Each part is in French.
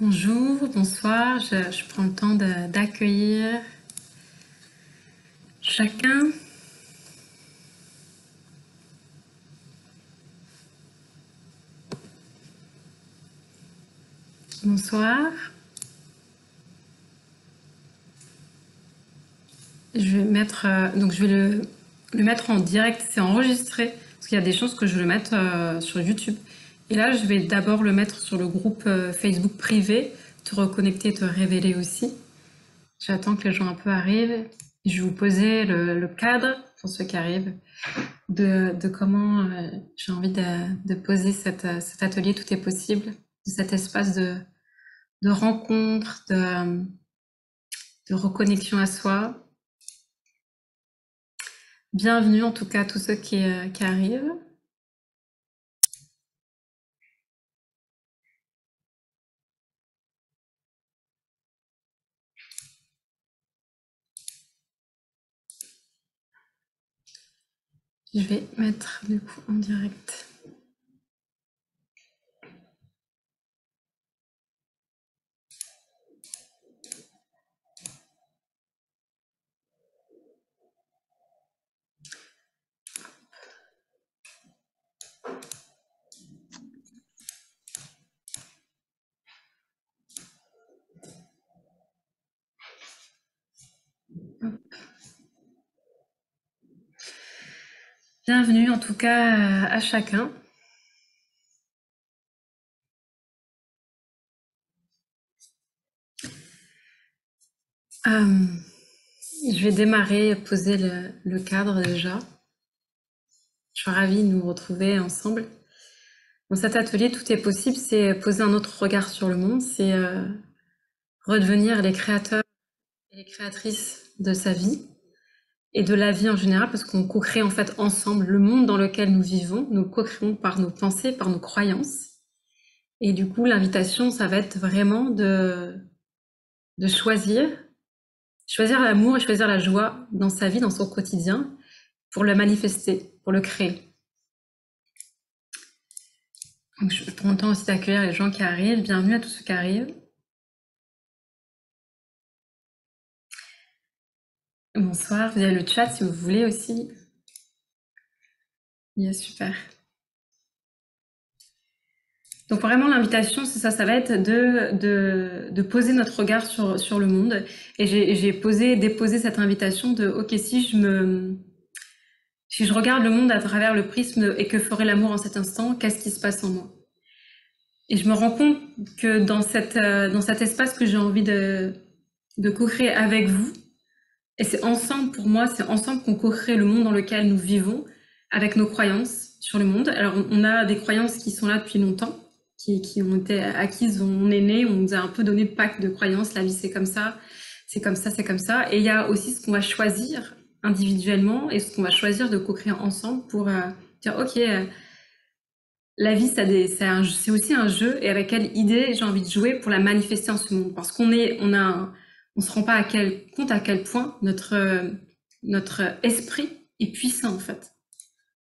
Bonjour, bonsoir, je prends le temps d'accueillir chacun. Bonsoir. Je vais mettre, donc je vais le mettre en direct, c'est enregistré, parce qu'il y a des chances que je le mette sur YouTube. Et là, je vais d'abord le mettre sur le groupe Facebook privé, te reconnecter, te révéler aussi. J'attends que les gens un peu arrivent. Je vais vous poser le cadre, pour ceux qui arrivent, de comment j'ai envie de poser cet atelier Tout est possible, de cet espace de rencontre, de reconnexion à soi. Bienvenue en tout cas à tous ceux qui arrivent. Je vais mettre du coup en direct. Bienvenue en tout cas à chacun. Je vais démarrer, poser le cadre déjà. Je suis ravie de nous retrouver ensemble. Dans cet atelier, tout est possible, c'est poser un autre regard sur le monde, c'est redevenir les créateurs et les créatrices de sa vie et de la vie en général, parce qu'on co-crée en fait ensemble le monde dans lequel nous vivons, nous co-créons par nos pensées, par nos croyances. Et du coup, l'invitation, ça va être vraiment de choisir l'amour et choisir la joie dans sa vie, dans son quotidien, pour le manifester, pour le créer. Donc, je prends le temps aussi d'accueillir les gens qui arrivent. Bienvenue à tous ceux qui arrivent. Bonsoir, vous avez le chat si vous voulez aussi. Yes, super. Donc vraiment l'invitation, c'est ça, ça va être de poser notre regard sur le monde. Et j'ai déposé cette invitation de, ok, si je regarde le monde à travers le prisme et que ferait l'amour en cet instant, qu'est-ce qui se passe en moi? Et je me rends compte que dans cet espace que j'ai envie de co-créer avec vous, et c'est ensemble, pour moi, c'est ensemble qu'on co-crée le monde dans lequel nous vivons, avec nos croyances sur le monde. Alors, on a des croyances qui sont là depuis longtemps, qui ont été acquises, on est né, on nous a un peu donné le pacte de croyances, la vie c'est comme ça, c'est comme ça, c'est comme ça. Et il y a aussi ce qu'on va choisir individuellement et ce qu'on va choisir de co-créer ensemble pour dire, ok, la vie, c'est aussi un jeu, et avec quelle idée j'ai envie de jouer pour la manifester en ce monde. Parce on se rend pas compte à quel point notre esprit est puissant, en fait.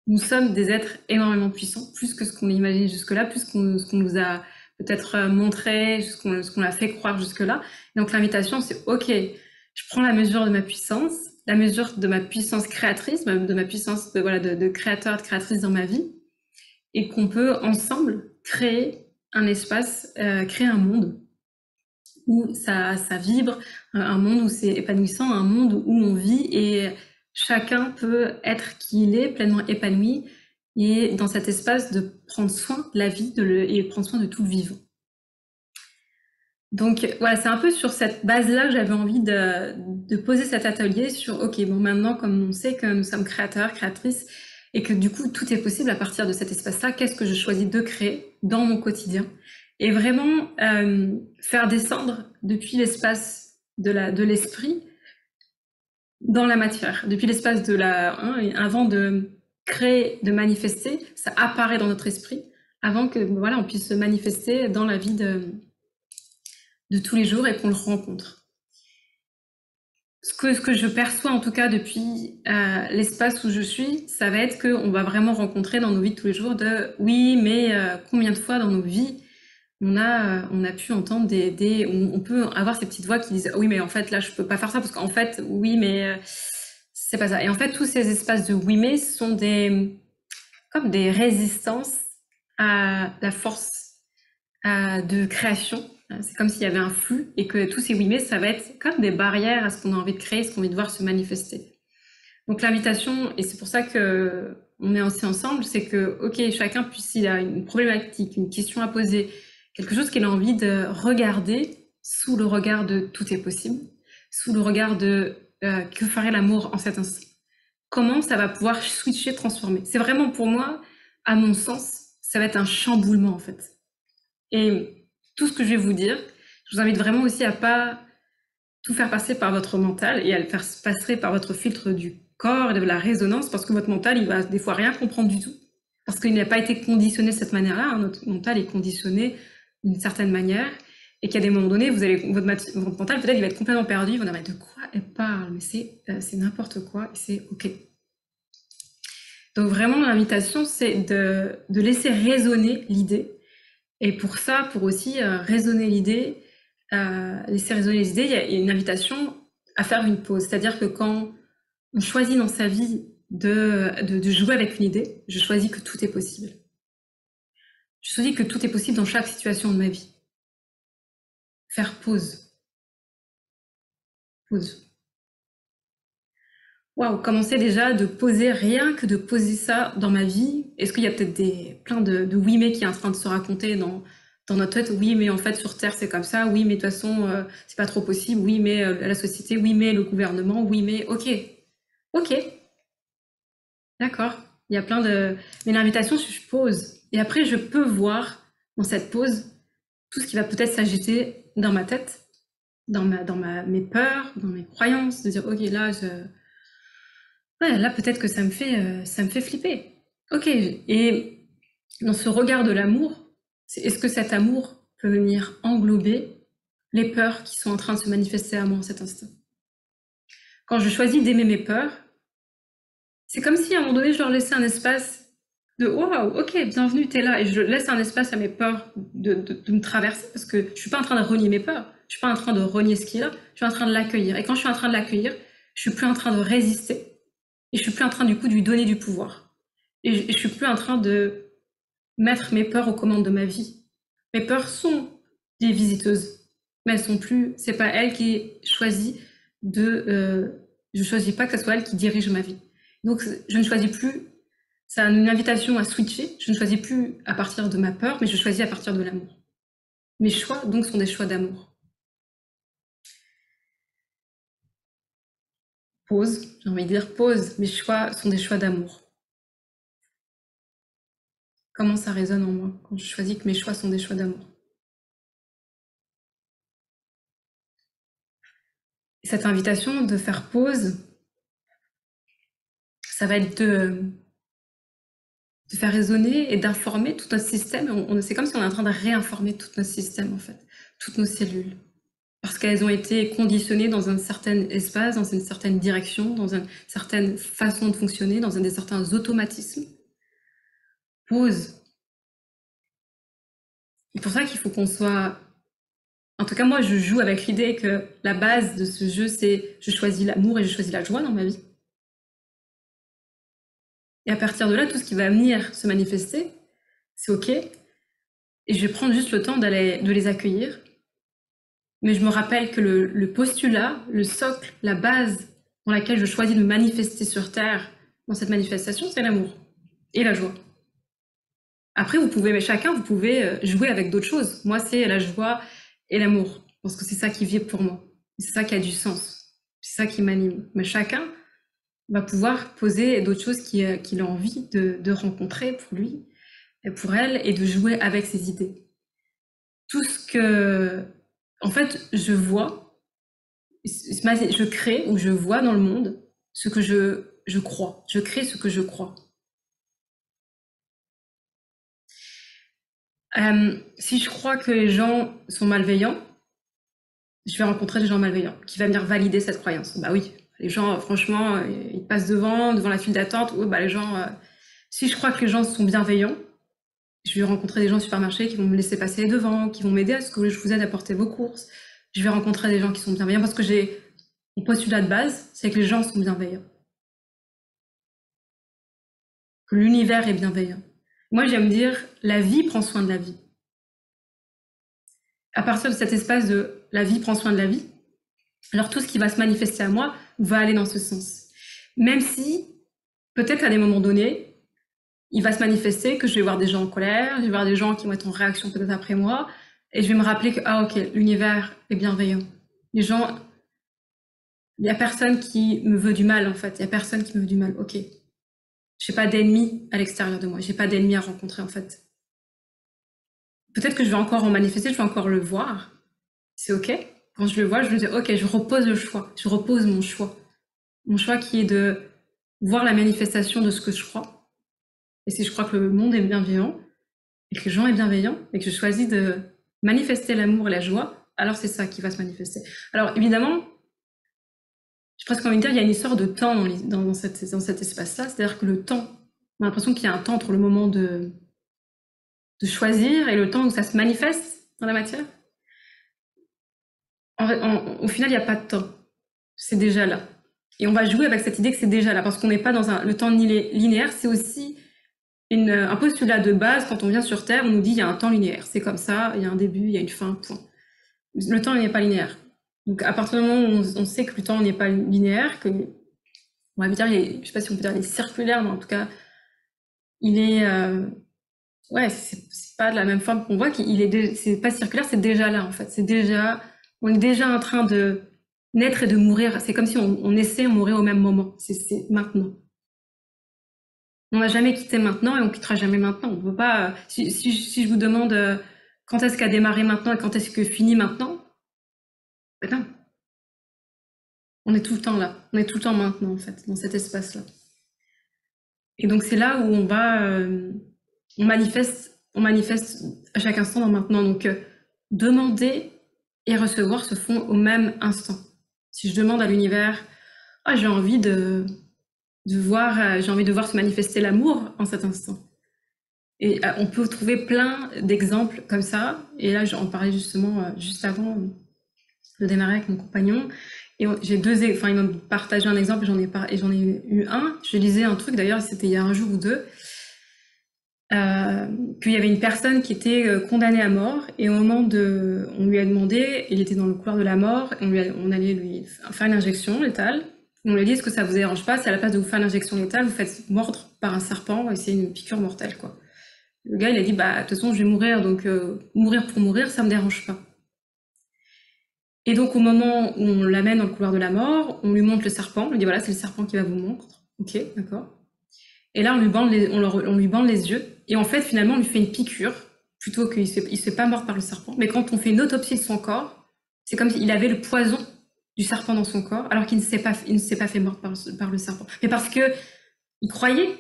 Nous sommes des êtres énormément puissants, plus que ce qu'on imaginait jusque-là, plus ce qu'on nous a peut-être montré, ce qu'on a fait croire jusque-là. Et donc l'invitation, c'est ok, je prends la mesure de ma puissance, la mesure de ma puissance créatrice, de ma puissance de créateur, de créatrice dans ma vie, et qu'on peut ensemble créer un espace, créer un monde où ça vibre, un monde où c'est épanouissant, un monde où on vit et chacun peut être qui il est, pleinement épanoui, et dans cet espace de prendre soin de la vie et prendre soin de tout le vivant. Donc voilà, c'est un peu sur cette base-là que j'avais envie de poser cet atelier sur, ok, bon maintenant comme on sait que nous sommes créateurs, créatrices, et que du coup tout est possible à partir de cet espace-là, qu'est-ce que je choisis de créer dans mon quotidien? Et vraiment faire descendre depuis l'espace de l'esprit dans la matière, depuis l'espace avant de créer, de manifester, ça apparaît dans notre esprit, avant que voilà, on puisse se manifester dans la vie de tous les jours et qu'on le rencontre. Ce que je perçois en tout cas depuis l'espace où je suis, ça va être qu'on va vraiment rencontrer dans nos vies de tous les jours oui, mais combien de fois dans nos vies on a pu entendre on peut avoir ces petites voix qui disent oui mais en fait là je peux pas faire ça parce qu'en fait oui mais c'est pas ça. Et en fait tous ces espaces de oui mais sont comme des résistances à la force de création. C'est comme s'il y avait un flux et que tous ces oui mais ça va être comme des barrières à ce qu'on a envie de créer, ce qu'on a envie de voir se manifester. Donc l'invitation, et c'est pour ça que on est aussi ensemble, c'est que ok, chacun puisse, s'il a une problématique, une question à poser, quelque chose qu'il a envie de regarder sous le regard de tout est possible, sous le regard de que ferait l'amour en cet instant. Comment ça va pouvoir switcher, transformer. C'est vraiment pour moi, à mon sens, ça va être un chamboulement en fait. Et tout ce que je vais vous dire, je vous invite vraiment aussi à pas tout faire passer par votre mental et à le faire passer par votre filtre du corps et de la résonance, parce que votre mental, il va des fois rien comprendre du tout, parce qu'il n'a pas été conditionné de cette manière-là. Hein. Notre mental est conditionné d'une certaine manière, et qu'à des moments donnés, votre mental, peut-être, il va être complètement perdu, il va dire, de quoi elle parle, mais c'est n'importe quoi, et c'est ok. Donc vraiment, l'invitation, c'est de laisser résonner l'idée, et pour ça, pour aussi raisonner l'idée, laisser résonner les idées, il y a une invitation à faire une pause. C'est-à-dire que quand on choisit dans sa vie de jouer avec une idée, je choisis que tout est possible. Je choisis que tout est possible dans chaque situation de ma vie. Faire pause. Pause. Waouh, commencer déjà de poser, rien que de poser ça dans ma vie. Est-ce qu'il y a peut-être plein de oui mais qui est en train de se raconter dans notre tête? Oui mais en fait sur Terre c'est comme ça, oui mais de toute façon c'est pas trop possible, oui mais la société, oui mais le gouvernement, oui mais ok. Ok, d'accord. Il y a plein de... Mais l'invitation, je pose. Et après, je peux voir dans cette pause tout ce qui va peut-être s'agiter dans ma tête, mes peurs, dans mes croyances, de dire, ok, ouais, là peut-être que ça me fait flipper. Ok, et dans ce regard de l'amour, est-ce que cet amour peut venir englober les peurs qui sont en train de se manifester à moi en cet instant? Quand je choisis d'aimer mes peurs, c'est comme si à un moment donné, je leur laissais un espace de waouh, ok, bienvenue, t'es là. Et je laisse un espace à mes peurs de me traverser parce que je suis pas en train de renier mes peurs. Je suis pas en train de renier ce qui est là. Je suis en train de l'accueillir. Et quand je suis en train de l'accueillir, je suis plus en train de résister. Et je suis plus en train, du coup, de lui donner du pouvoir. Et je suis plus en train de mettre mes peurs aux commandes de ma vie. Mes peurs sont des visiteuses. Mais elles sont plus, c'est pas elles qui choisissent je choisis pas que ce soit elles qui dirigent ma vie. Donc, je ne choisis plus, c'est une invitation à switcher. Je ne choisis plus à partir de ma peur, mais je choisis à partir de l'amour. Mes choix, donc, sont des choix d'amour. Pause, j'ai envie de dire pause. Mes choix sont des choix d'amour. Comment ça résonne en moi quand je choisis que mes choix sont des choix d'amour? Et cette invitation de faire pause, ça va être de faire résonner et d'informer tout notre système. C'est comme si on est en train de réinformer tout notre système, en fait, toutes nos cellules. Parce qu'elles ont été conditionnées dans un certain espace, dans une certaine direction, dans une certaine façon de fonctionner, dans des certains automatismes. Pause. C'est pour ça qu'il faut qu'on soit... En tout cas, moi, je joue avec l'idée que la base de ce jeu, c'est je choisis l'amour et je choisis la joie dans ma vie. Et à partir de là, tout ce qui va venir se manifester, c'est ok. Et je vais prendre juste le temps de les accueillir. Mais je me rappelle que le postulat, le socle, la base dans laquelle je choisis de me manifester sur Terre, dans cette manifestation, c'est l'amour et la joie. Après, chacun, vous pouvez jouer avec d'autres choses. Moi, c'est la joie et l'amour, parce que c'est ça qui vit pour moi. C'est ça qui a du sens. C'est ça qui m'anime. Mais chacun va pouvoir poser d'autres choses qu'il a envie de rencontrer pour lui et pour elle, et de jouer avec ses idées. Tout ce que... En fait, je vois, je crée ou je vois dans le monde ce que je crois. Je crée ce que je crois. Si je crois que les gens sont malveillants, je vais rencontrer des gens malveillants qui vont venir valider cette croyance. Bah oui, les gens, franchement, ils passent devant la file d'attente. Oh, bah les gens, si je crois que les gens sont bienveillants, Je vais rencontrer des gens au supermarché qui vont me laisser passer devant, qui vont m'aider à ce que je vous aide à porter vos courses. Je vais rencontrer des gens qui sont bienveillants parce que j'ai mon postulat de base, c'est que les gens sont bienveillants. Que l'univers est bienveillant. Moi, j'aime dire, la vie prend soin de la vie. À partir de cet espace de la vie prend soin de la vie, alors tout ce qui va se manifester à moi va aller dans ce sens. Même si, peut-être à des moments donnés, il va se manifester que je vais voir des gens en colère, je vais voir des gens qui vont être en réaction peut-être après moi, et je vais me rappeler que, ah ok, l'univers est bienveillant. Les gens, il n'y a personne qui me veut du mal en fait, il n'y a personne qui me veut du mal, ok. J'ai pas d'ennemis à l'extérieur de moi, j'ai pas d'ennemis à rencontrer en fait. Peut-être que je vais encore en manifester, je vais encore le voir, c'est ok. Quand je le vois, je me dis, ok, je repose le choix, je repose mon choix. Mon choix qui est de voir la manifestation de ce que je crois. Et si je crois que le monde est bienveillant, et que les gens sont bienveillants, et que je choisis de manifester l'amour et la joie, alors c'est ça qui va se manifester. Alors évidemment, j'ai presque envie de dire, il y a une histoire de temps dans cet espace-là, c'est-à-dire que le temps, on a l'impression qu'il y a un temps entre le moment de choisir et le temps où ça se manifeste dans la matière. Au final, il n'y a pas de temps. C'est déjà là. Et on va jouer avec cette idée que c'est déjà là, parce qu'on n'est pas dans le temps linéaire, c'est aussi un postulat de base. Quand on vient sur Terre, on nous dit il y a un temps linéaire. C'est comme ça, il y a un début, il y a une fin, point. Le temps n'est pas linéaire. Donc à partir du moment où on sait que le temps n'est pas linéaire, que, on va dire, je ne sais pas si on peut dire il est circulaire, mais en tout cas, il est... ouais, c'est pas de la même forme qu'on voit, c'est pas circulaire, c'est déjà là en fait. On est déjà en train de naître et de mourir. C'est comme si on naissait et on mourait au même moment. C'est maintenant. On n'a jamais quitté maintenant et on quittera jamais maintenant. On peut pas. Si je vous demande quand est-ce qu'a démarré maintenant et quand est-ce que finit maintenant, ben non. On est tout le temps là. On est tout le temps maintenant en fait, dans cet espace-là. Et donc c'est là où on manifeste à chaque instant dans maintenant. Donc demander et recevoir se font au même instant. Si je demande à l'univers, ah, j'ai envie de voir se manifester l'amour en cet instant. Et on peut trouver plein d'exemples comme ça. Et là, j'en parlais justement juste avant de démarrer avec mon compagnon. Et j'ai il m'a partagé un exemple et j'en ai eu un. Je lisais un truc, d'ailleurs, c'était il y a un jour ou deux, qu'il y avait une personne qui était condamnée à mort, et au moment on lui a demandé, il était dans le couloir de la mort, on allait lui faire une injection létale. On lui a dit, est-ce que ça vous dérange pas si à la place de vous faire l'injection létale, vous faites mordre par un serpent et c'est une piqûre mortelle, quoi. Le gars, il a dit, bah, de toute façon, je vais mourir, donc mourir pour mourir, ça me dérange pas. Et donc, au moment où on l'amène dans le couloir de la mort, on lui montre le serpent, on lui dit, voilà, c'est le serpent qui va vous mordre. Ok, d'accord. Et là, on lui bande les yeux. Et en fait, finalement, on lui fait une piqûre, plutôt qu'il ne se fait pas mordre par le serpent. Mais quand on fait une autopsie de son corps, c'est comme s'il avait le poison du serpent dans son corps, alors qu'il ne s'est pas fait mordre par le serpent. Mais parce que il croyait,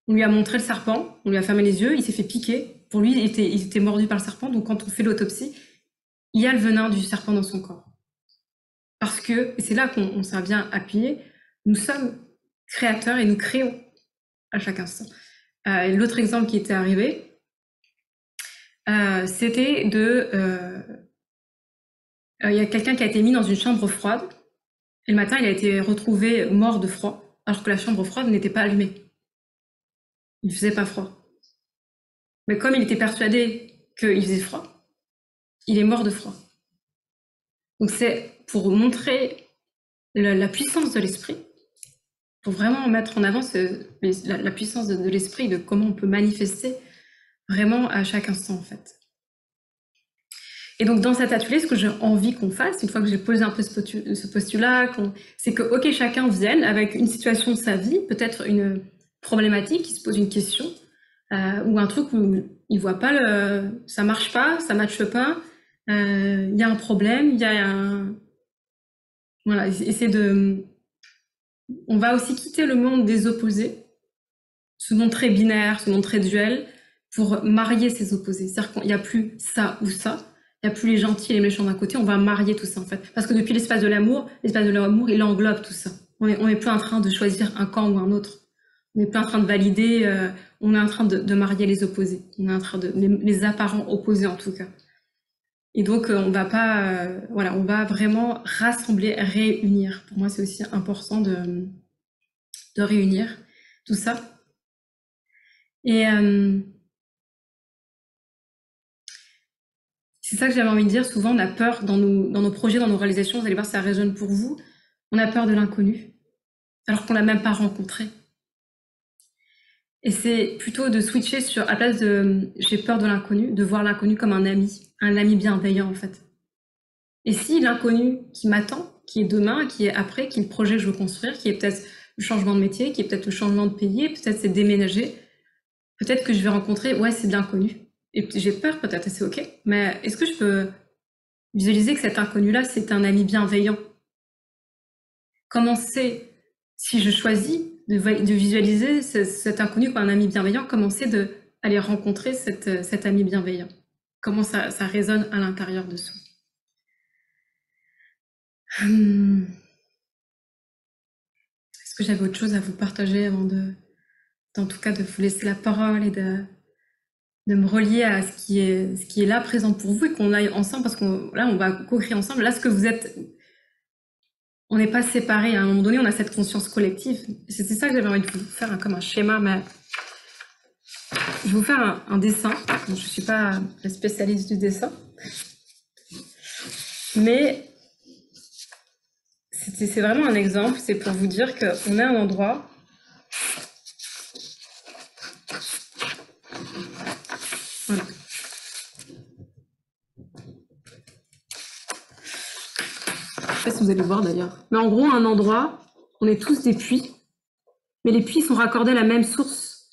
on lui a montré le serpent, on lui a fermé les yeux, il s'est fait piquer. Pour lui, il était mordu par le serpent. Donc, quand on fait l'autopsie, il y a le venin du serpent dans son corps. Parce que, et c'est là qu'on s'en vient appuyer, nous sommes créateurs et nous créons à chaque instant. L'autre exemple qui était arrivé, c'était il y a quelqu'un qui a été mis dans une chambre froide, et le matin, il a été retrouvé mort de froid, alors que la chambre froide n'était pas allumée. Il faisait pas froid. Mais comme il était persuadé qu'il faisait froid, il est mort de froid. Donc c'est pour montrer la puissance de l'esprit, pour vraiment mettre en avant la puissance de l'esprit, de comment on peut manifester vraiment à chaque instant en fait. Et donc dans cet atelier, ce que j'ai envie qu'on fasse, une fois que j'ai posé un peu ce postulat, c'est que ok, chacun vienne avec une situation de sa vie, peut-être une problématique, qui se pose une question, ou un truc où il voit pas ça marche pas, ça matche pas, il y a un problème, il y a un... Voilà, on va aussi quitter le monde des opposés, ce monde très binaire, ce monde très duel, pour marier ces opposés. C'est-à-dire qu'il n'y a plus ça ou ça, il n'y a plus les gentils et les méchants d'un côté, on va marier tout ça en fait. Parce que depuis l'espace de l'amour, il englobe tout ça. On n'est plus en train de choisir un camp ou un autre. On n'est pas en train de valider, on est en train de marier les opposés. On est en train de les apparents opposés en tout cas. Et donc on va pas, voilà, on va vraiment rassembler, réunir. Pour moi, c'est aussi important de réunir tout ça. Et c'est ça que j'avais envie de dire. Souvent, on a peur dans nos projets, dans nos réalisations. Vous allez voir, ça résonne pour vous. On a peur de l'inconnu, alors qu'on l'a même pas rencontré. Et c'est plutôt de switcher sur, à place de j'ai peur de l'inconnu, de voir l'inconnu comme un ami bienveillant en fait. Et si l'inconnu qui m'attend, qui est demain, qui est après, qui est le projet que je veux construire, qui est peut-être le changement de métier, qui est peut-être le changement de pays, peut-être c'est déménager, peut-être que je vais rencontrer, ouais, c'est de l'inconnu. Et j'ai peur peut-être, et c'est ok, mais est-ce que je peux visualiser que cet inconnu-là, c'est un ami bienveillant? Comment c'est, si je choisis de visualiser cet inconnu comme un ami bienveillant, comment c'est d'aller rencontrer cet ami bienveillant? Comment ça résonne à l'intérieur de soi? Est-ce que j'avais autre chose à vous partager avant en tout cas, de vous laisser la parole et de me relier à ce qui est là présent pour vous et qu'on aille ensemble parce qu'on là on va co-créer ensemble. Là, ce que vous êtes, on n'est pas séparés. À un moment donné, on a cette conscience collective. C'était ça que j'avais envie de vous faire, comme un schéma, mais je vais vous faire un dessin. Je ne suis pas la spécialiste du dessin, mais c'est vraiment un exemple. C'est pour vous dire qu'on est à un endroit. Voilà. Je sais pas si vous allez voir d'ailleurs. Mais en gros, un endroit, on est tous des puits, mais les puits sont raccordés à la même source.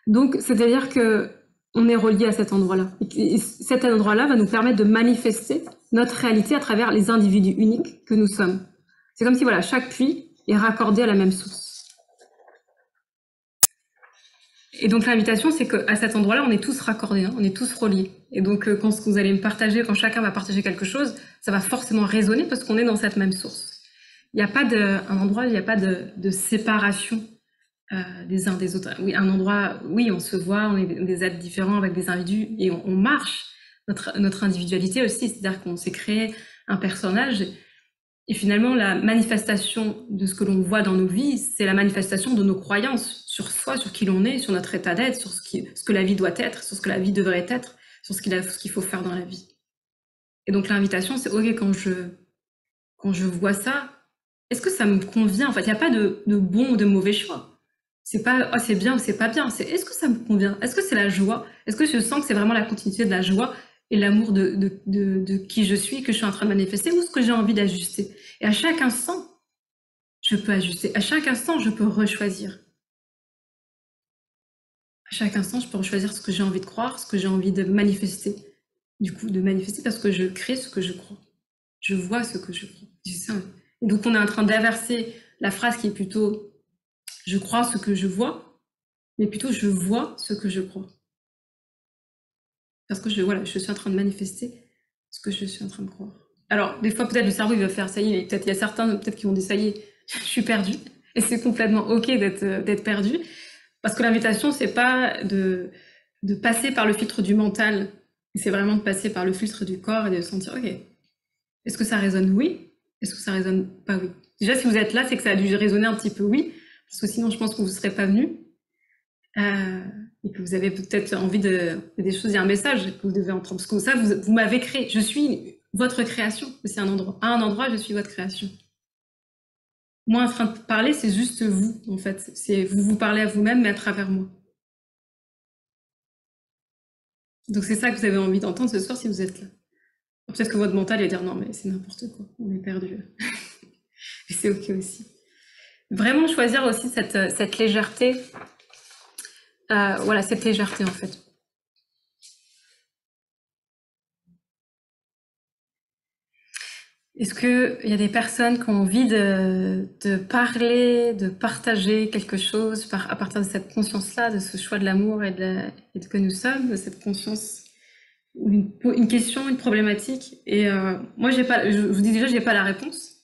Donc, c'est-à-dire que on est relié à cet endroit-là. Et cet endroit-là va nous permettre de manifester notre réalité à travers les individus uniques que nous sommes. C'est comme si voilà, chaque puits est raccordé à la même source. Et donc l'invitation, c'est qu'à cet endroit-là, on est tous raccordés, hein, on est tous reliés. Et donc quand vous allez me partager, quand chacun va partager quelque chose, ça va forcément résonner parce qu'on est dans cette même source. Il n'y a pas un endroit, il n'y a pas de séparation des uns des autres. Oui, un endroit, oui, on se voit, on est des êtres différents avec des individus et on marche notre individualité aussi. C'est-à-dire qu'on s'est créé un personnage. Et finalement, la manifestation de ce que l'on voit dans nos vies, c'est la manifestation de nos croyances sur soi, sur qui l'on est, sur notre état d'être, sur ce que la vie doit être, sur ce que la vie devrait être, sur ce qu'il faut faire dans la vie. Et donc l'invitation, c'est ok, quand je vois ça, est-ce que ça me convient? En fait, il n'y a pas de bon ou de mauvais choix. C'est pas oh, c'est bien ou c'est pas bien. C'est est-ce que ça me convient? Est-ce que c'est la joie? Est-ce que je sens que c'est vraiment la continuité de la joie et l'amour de qui je suis, que je suis en train de manifester, ou ce que j'ai envie d'ajuster? Et à chaque instant, je peux ajuster. À chaque instant, je peux rechoisir. À chaque instant, je peux rechoisir ce que j'ai envie de croire, ce que j'ai envie de manifester. Du coup, de manifester parce que je crée ce que je crois. Je vois ce que je crois. C'est ça. Et donc, on est en train d'inverser la phrase qui est plutôt « je crois ce que je vois », mais plutôt « je vois ce que je crois ». Parce que je suis en train de manifester ce que je suis en train de croire. Alors, des fois, peut-être le cerveau, il va faire « ça y est », peut-être il y a certains peut-être qui vont dire « ça y est, je suis perdu ». Et c'est complètement OK d'être perdu. Parce que l'invitation, c'est pas de passer par le filtre du mental, c'est vraiment de passer par le filtre du corps et de sentir « ok, est-ce que ça résonne oui? Est-ce que ça résonne pas oui ?» Déjà, si vous êtes là, c'est que ça a dû résonner un petit peu oui, parce que sinon, je pense que vous ne serez pas venu. Et que vous avez peut-être envie des choses, il y a un message que vous devez entendre. Parce que ça, vous m'avez créé. Je suis votre création. C'est un endroit. À un endroit, je suis votre création. Moi, en train de parler, c'est juste vous, en fait. C'est vous parlez à vous-même, mais à travers moi. Donc c'est ça que vous avez envie d'entendre ce soir si vous êtes là. Peut-être que votre mental va dire non, mais c'est n'importe quoi, on est perdu. Et c'est ok aussi. Vraiment choisir aussi cette légèreté. Voilà, cette légèreté en fait. Est-ce qu'il y a des personnes qui ont envie de parler, de partager quelque chose à partir de cette conscience-là, de ce choix de l'amour et de que nous sommes, de cette conscience, une question, une problématique? Et moi, je vous dis déjà, j'ai pas la réponse.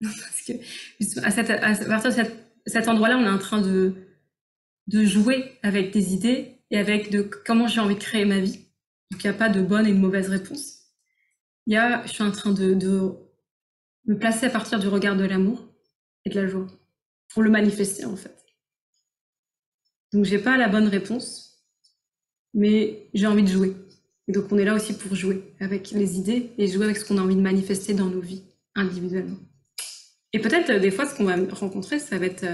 Parce que à partir de cette cet endroit-là, on est en train de jouer avec des idées et avec de comment j'ai envie de créer ma vie. Donc il n'y a pas de bonne et de mauvaise réponse. Je suis en train de me placer à partir du regard de l'amour et de la joie pour le manifester en fait. Donc j'ai pas la bonne réponse, mais j'ai envie de jouer. Et donc on est là aussi pour jouer avec les idées et jouer avec ce qu'on a envie de manifester dans nos vies individuellement. Et peut-être des fois ce qu'on va rencontrer, ça va être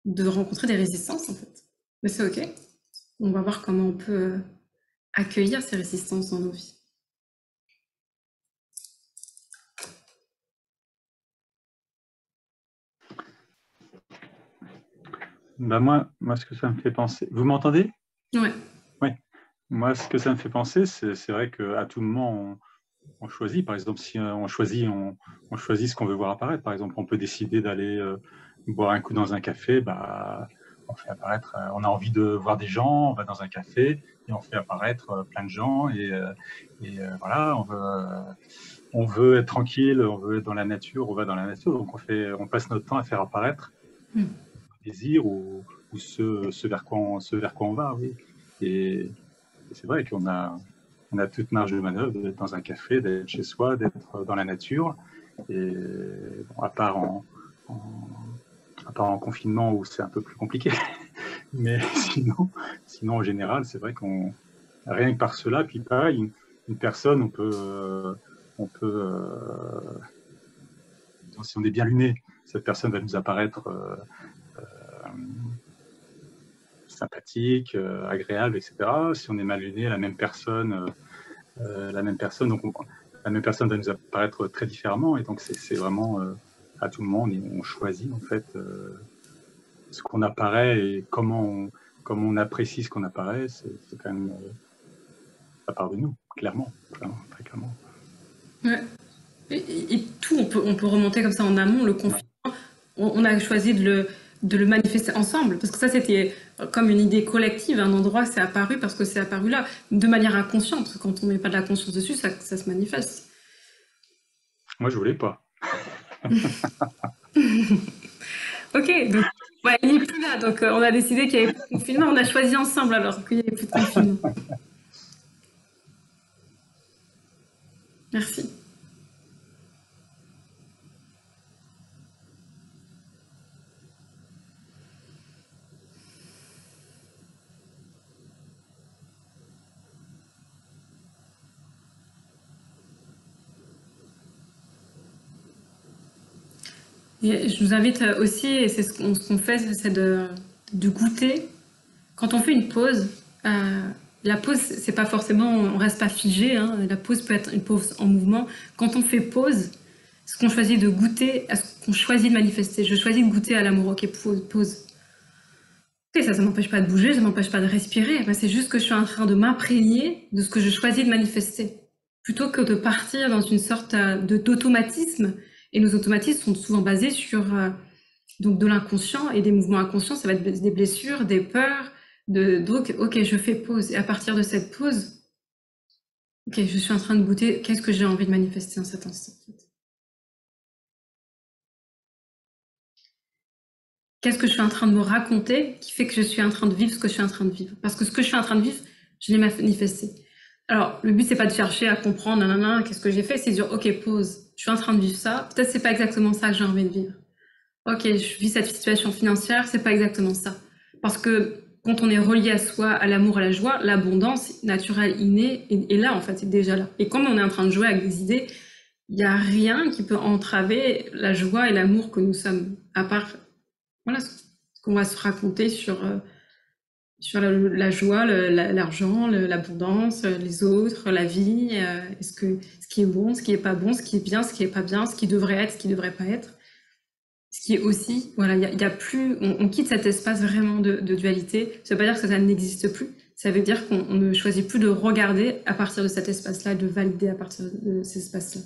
de rencontrer des résistances en fait. Mais c'est ok. On va voir comment on peut accueillir ces résistances dans nos vies. Bah moi, ce que ça me fait penser... Vous m'entendez? Ouais. Oui. Moi, ce que ça me fait penser, c'est vrai qu'à tout moment, on choisit. Par exemple, si on choisit ce qu'on veut voir apparaître. Par exemple, on peut décider d'aller boire un coup dans un café. Bah, on fait apparaître, on a envie de voir des gens, on va dans un café et on fait apparaître plein de gens. Voilà, on veut être tranquille, on veut être dans la nature, on va dans la nature. Donc, on passe notre temps à faire apparaître désir ou ce vers quoi on va, oui. Et c'est vrai qu'on a toute marge de manœuvre d'être dans un café, d'être chez soi, d'être dans la nature. Et bon, à part en confinement où c'est un peu plus compliqué. Mais sinon en général, c'est vrai qu'on rien que par cela, puis pareil, une personne, si on est bien luné, cette personne va nous apparaître sympathique, agréable, etc. Si on est mal luné, la même personne, donc la même personne va nous apparaître très différemment. Et donc c'est vraiment à tout moment, on choisit en fait ce qu'on apparaît et comment on apprécie ce qu'on apparaît. C'est quand même ça part de nous, clairement, très clairement. Ouais. Et tout, on peut remonter comme ça en amont, le confinement. On a choisi de le manifester ensemble, parce que ça, c'était comme une idée collective, un endroit, c'est apparu parce que c'est apparu là, de manière inconsciente, parce que quand on met pas de la conscience dessus, ça se manifeste. Moi, je voulais pas. Ok, donc ouais, il n'est plus là, donc on a décidé qu'il n'y avait plus de confinement, on a choisi ensemble alors qu'il n'y avait plus de confinement. Merci. Et je vous invite aussi, et c'est ce qu'on fait, c'est de goûter. Quand on fait une pause, la pause, c'est pas forcément, on reste pas figé, hein. La pause peut être une pause en mouvement. Quand on fait pause, ce qu'on choisit de goûter, à ce qu'on choisit de manifester. Je choisis de goûter à l'amour. Ok, pause, pause. Ok, ça m'empêche pas de bouger, ça m'empêche pas de respirer. Ben, c'est juste que je suis en train de m'imprégner de ce que je choisis de manifester. Plutôt que de partir dans une sorte d'automatisme. Et nos automatismes sont souvent basés sur donc de l'inconscient et des mouvements inconscients, ça va être des blessures, des peurs. Donc, ok, je fais pause. Et à partir de cette pause, ok, je suis en train de goûter qu'est-ce que j'ai envie de manifester en cet instant. Qu'est-ce que je suis en train de me raconter qui fait que je suis en train de vivre ce que je suis en train de vivre. Parce que ce que je suis en train de vivre, je l'ai manifesté. Alors, le but, c'est pas de chercher à comprendre, nanana, qu'est-ce que j'ai fait, c'est de dire, ok, pause, je suis en train de vivre ça, peut-être c'est pas exactement ça que j'ai envie de vivre. Ok, je vis cette situation financière, c'est pas exactement ça. Parce que quand on est relié à soi, à l'amour, à la joie, l'abondance naturelle, innée, est là, en fait, c'est déjà là. Et comme on est en train de jouer avec des idées, il n'y a rien qui peut entraver la joie et l'amour que nous sommes, à part voilà, ce qu'on va se raconter sur la joie, l'argent, l'abondance, les autres, la vie, ce qui est bon, ce qui est pas bon, ce qui est bien, ce qui est pas bien, ce qui devrait être, ce qui devrait pas être. Ce qui est aussi, voilà, y a plus, on quitte cet espace vraiment de dualité. Ça veut pas dire que ça n'existe plus. Ça veut dire qu'on ne choisit plus de regarder à partir de cet espace-là, de valider à partir de cet espace-là.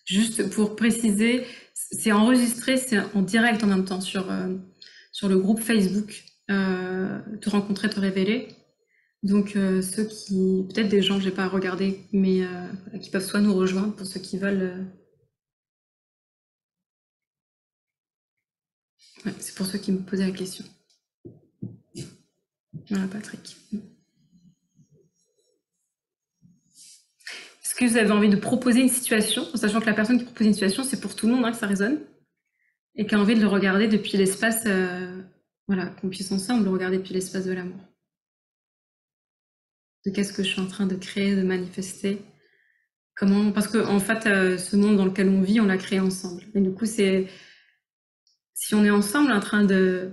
Juste pour préciser, c'est enregistré, c'est en direct en même temps sur le groupe Facebook Te rencontrer, te révéler. Donc ceux qui, peut-être des gens, j'ai pas regardé, mais qui peuvent soit nous rejoindre pour ceux qui veulent Ouais, c'est pour ceux qui me posaient la question. Voilà, Patrick. Est-ce que vous avez envie de proposer une situation, en sachant que la personne qui propose une situation, c'est pour tout le monde que ça résonne, et qui a envie de le regarder depuis l'espace, voilà, qu'on puisse ensemble le regarder depuis l'espace de l'amour. De qu'est-ce que je suis en train de créer, de manifester. Comment, parce que en fait, ce monde dans lequel on vit, on l'a créé ensemble. Et du coup, si on est ensemble en train de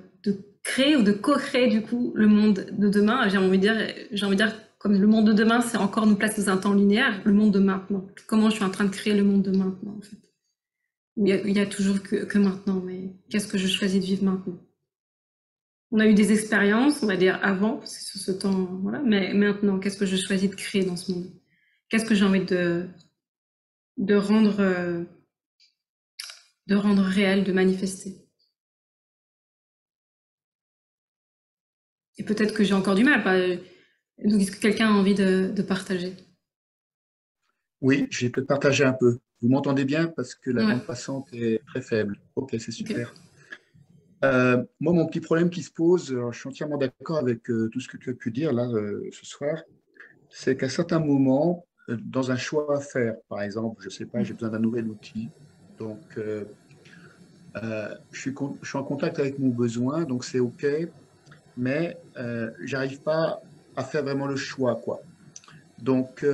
créer ou de co-créer du coup le monde de demain, j'ai envie de dire, comme le monde de demain, c'est encore nous place dans un temps linéaire, le monde de maintenant. Comment je suis en train de créer le monde de maintenant, en fait. Il y a toujours que maintenant, mais qu'est-ce que je choisis de vivre maintenant? On a eu des expériences, on va dire avant, c'est sur ce temps, voilà, mais maintenant, qu'est-ce que je choisis de créer dans ce monde? Qu'est-ce que j'ai envie de rendre réel, de manifester? Et peut-être que j'ai encore du mal. Donc, est-ce que quelqu'un a envie de partager? Oui, je vais peut-être partager un peu. Vous m'entendez bien parce que la Ouais, bande passante est très faible. Ok, c'est ok. super. Moi, mon petit problème qui se pose, alors, je suis entièrement d'accord avec tout ce que tu as pu dire là ce soir, c'est qu'à certains moments, dans un choix à faire, par exemple, je ne sais pas, j'ai besoin d'un nouvel outil, donc je suis en contact avec mon besoin, donc c'est OK, mais j'arrive pas à faire vraiment le choix, quoi. Donc,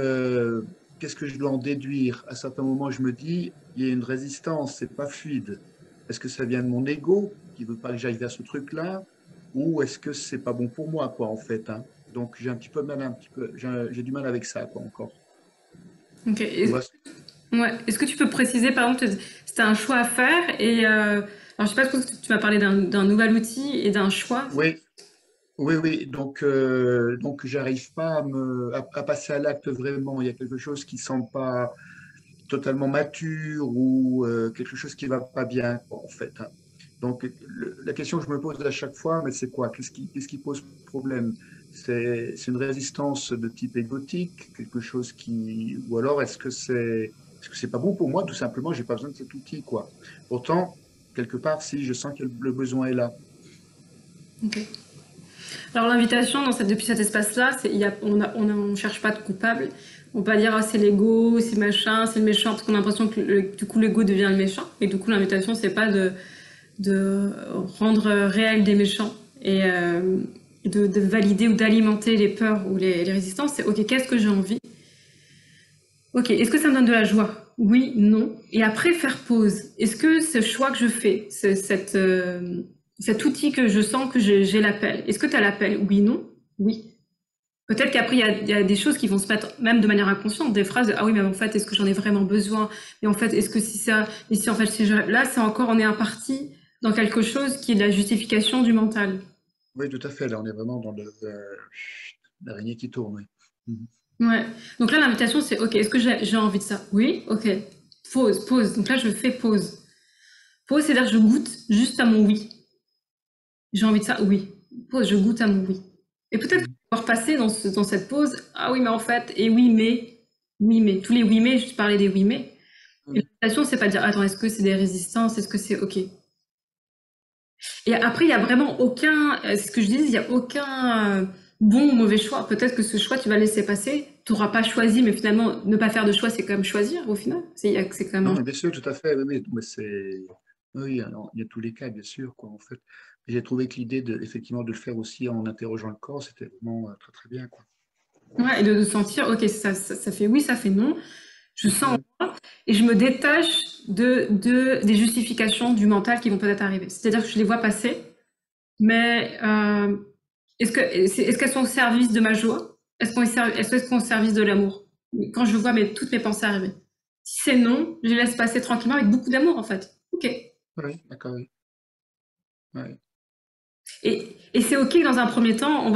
qu'est-ce que je dois en déduire? À certains moments, je me dis, il y a une résistance, c'est pas fluide. Est-ce que ça vient de mon ego qui veut pas que j'aille vers ce truc-là, ou est-ce que c'est pas bon pour moi, quoi, en fait, hein? Donc, j'ai un petit peu de mal, j'ai du mal avec ça, quoi, encore. Ok. Tu vois? Ouais. Est-ce que tu peux préciser, par exemple, c'était un choix à faire et alors je sais pas, parce que tu m'as parlé d'un nouvel outil et d'un choix. Oui, oui, oui. Donc, j'arrive pas à passer à l'acte vraiment. Il y a quelque chose qui semble pas totalement mature ou quelque chose qui va pas bien, quoi, en fait, hein. Donc, la question que je me pose à chaque fois, mais c'est quoi? Qu'est-ce qui pose problème? C'est une résistance de type égotique, quelque chose qui, ou alors est-ce que c'est pas bon pour moi? Tout simplement, j'ai pas besoin de cet outil, quoi. Pourtant, quelque part, si je sens que le besoin est là. Ok. Alors l'invitation depuis cet espace-là, on cherche pas de coupable. On peut pas dire ah, c'est l'ego, c'est machin, c'est le méchant, parce qu'on a l'impression que du coup l'ego devient le méchant. Et du coup l'invitation c'est pas de rendre réel des méchants et de valider ou d'alimenter les peurs ou les résistances. C'est ok, qu'est-ce que j'ai envie? Ok, est-ce que ça me donne de la joie? Oui, non. Et après, faire pause. Est-ce que ce choix que je fais, cet outil que je sens que j'ai l'appel, est-ce que tu as l'appel? Oui, non? Oui. Peut-être qu'après, il y a des choses qui vont se mettre, même de manière inconsciente, des phrases de ah oui, mais en fait, est-ce que j'en ai vraiment besoin? Et en fait, est-ce que si ça, et si en fait, là, c'est encore, on est un parti dans quelque chose qui est de la justification du mental. Oui, tout à fait. Là, on est vraiment dans l'araignée qui tourne. Oui. Mhm. Ouais. Donc là, l'invitation, c'est ok, est-ce que j'ai envie de ça? Oui, ok. Pause, pause. Donc là, je fais pause. Pause, c'est-à-dire que je goûte juste à mon oui. J'ai envie de ça, oui. Pause, je goûte à mon oui. Et peut-être Mhm. pouvoir passer dans cette pause, ah oui, mais en fait, et oui, mais. Tous les oui, mais, je parlais des oui, mais. Et Mhm. l'invitation, c'est pas de dire, attends, est-ce que c'est des résistances, est-ce que c'est ok? Et après, il y a vraiment aucun, c'est ce que je disais, il y a aucun bon ou mauvais choix. Peut-être que ce choix, tu vas le laisser passer, tu n'auras pas choisi, mais finalement, ne pas faire de choix, c'est quand même choisir au final. C'est quand même Non, un mais bien sûr, tout à fait. Oui, oui, mais oui, alors, il y a tous les cas, bien sûr, quoi, en fait. J'ai trouvé que l'idée effectivement, de le faire aussi en interrogeant le corps, c'était vraiment très, très bien, quoi. ouais, et de sentir, ok, ça fait oui, ça fait non. Je sens Mhm. et je me détache des justifications du mental qui vont peut-être arriver. C'est-à-dire que je les vois passer, mais est-ce qu'elles sont au service de ma joie? Est-ce qu'elles sont au service de l'amour? Quand je vois toutes mes pensées arriver. Si c'est non, je les laisse passer tranquillement avec beaucoup d'amour en fait. Ok. Oui, d'accord, oui. Ouais. Et c'est ok que dans un premier temps,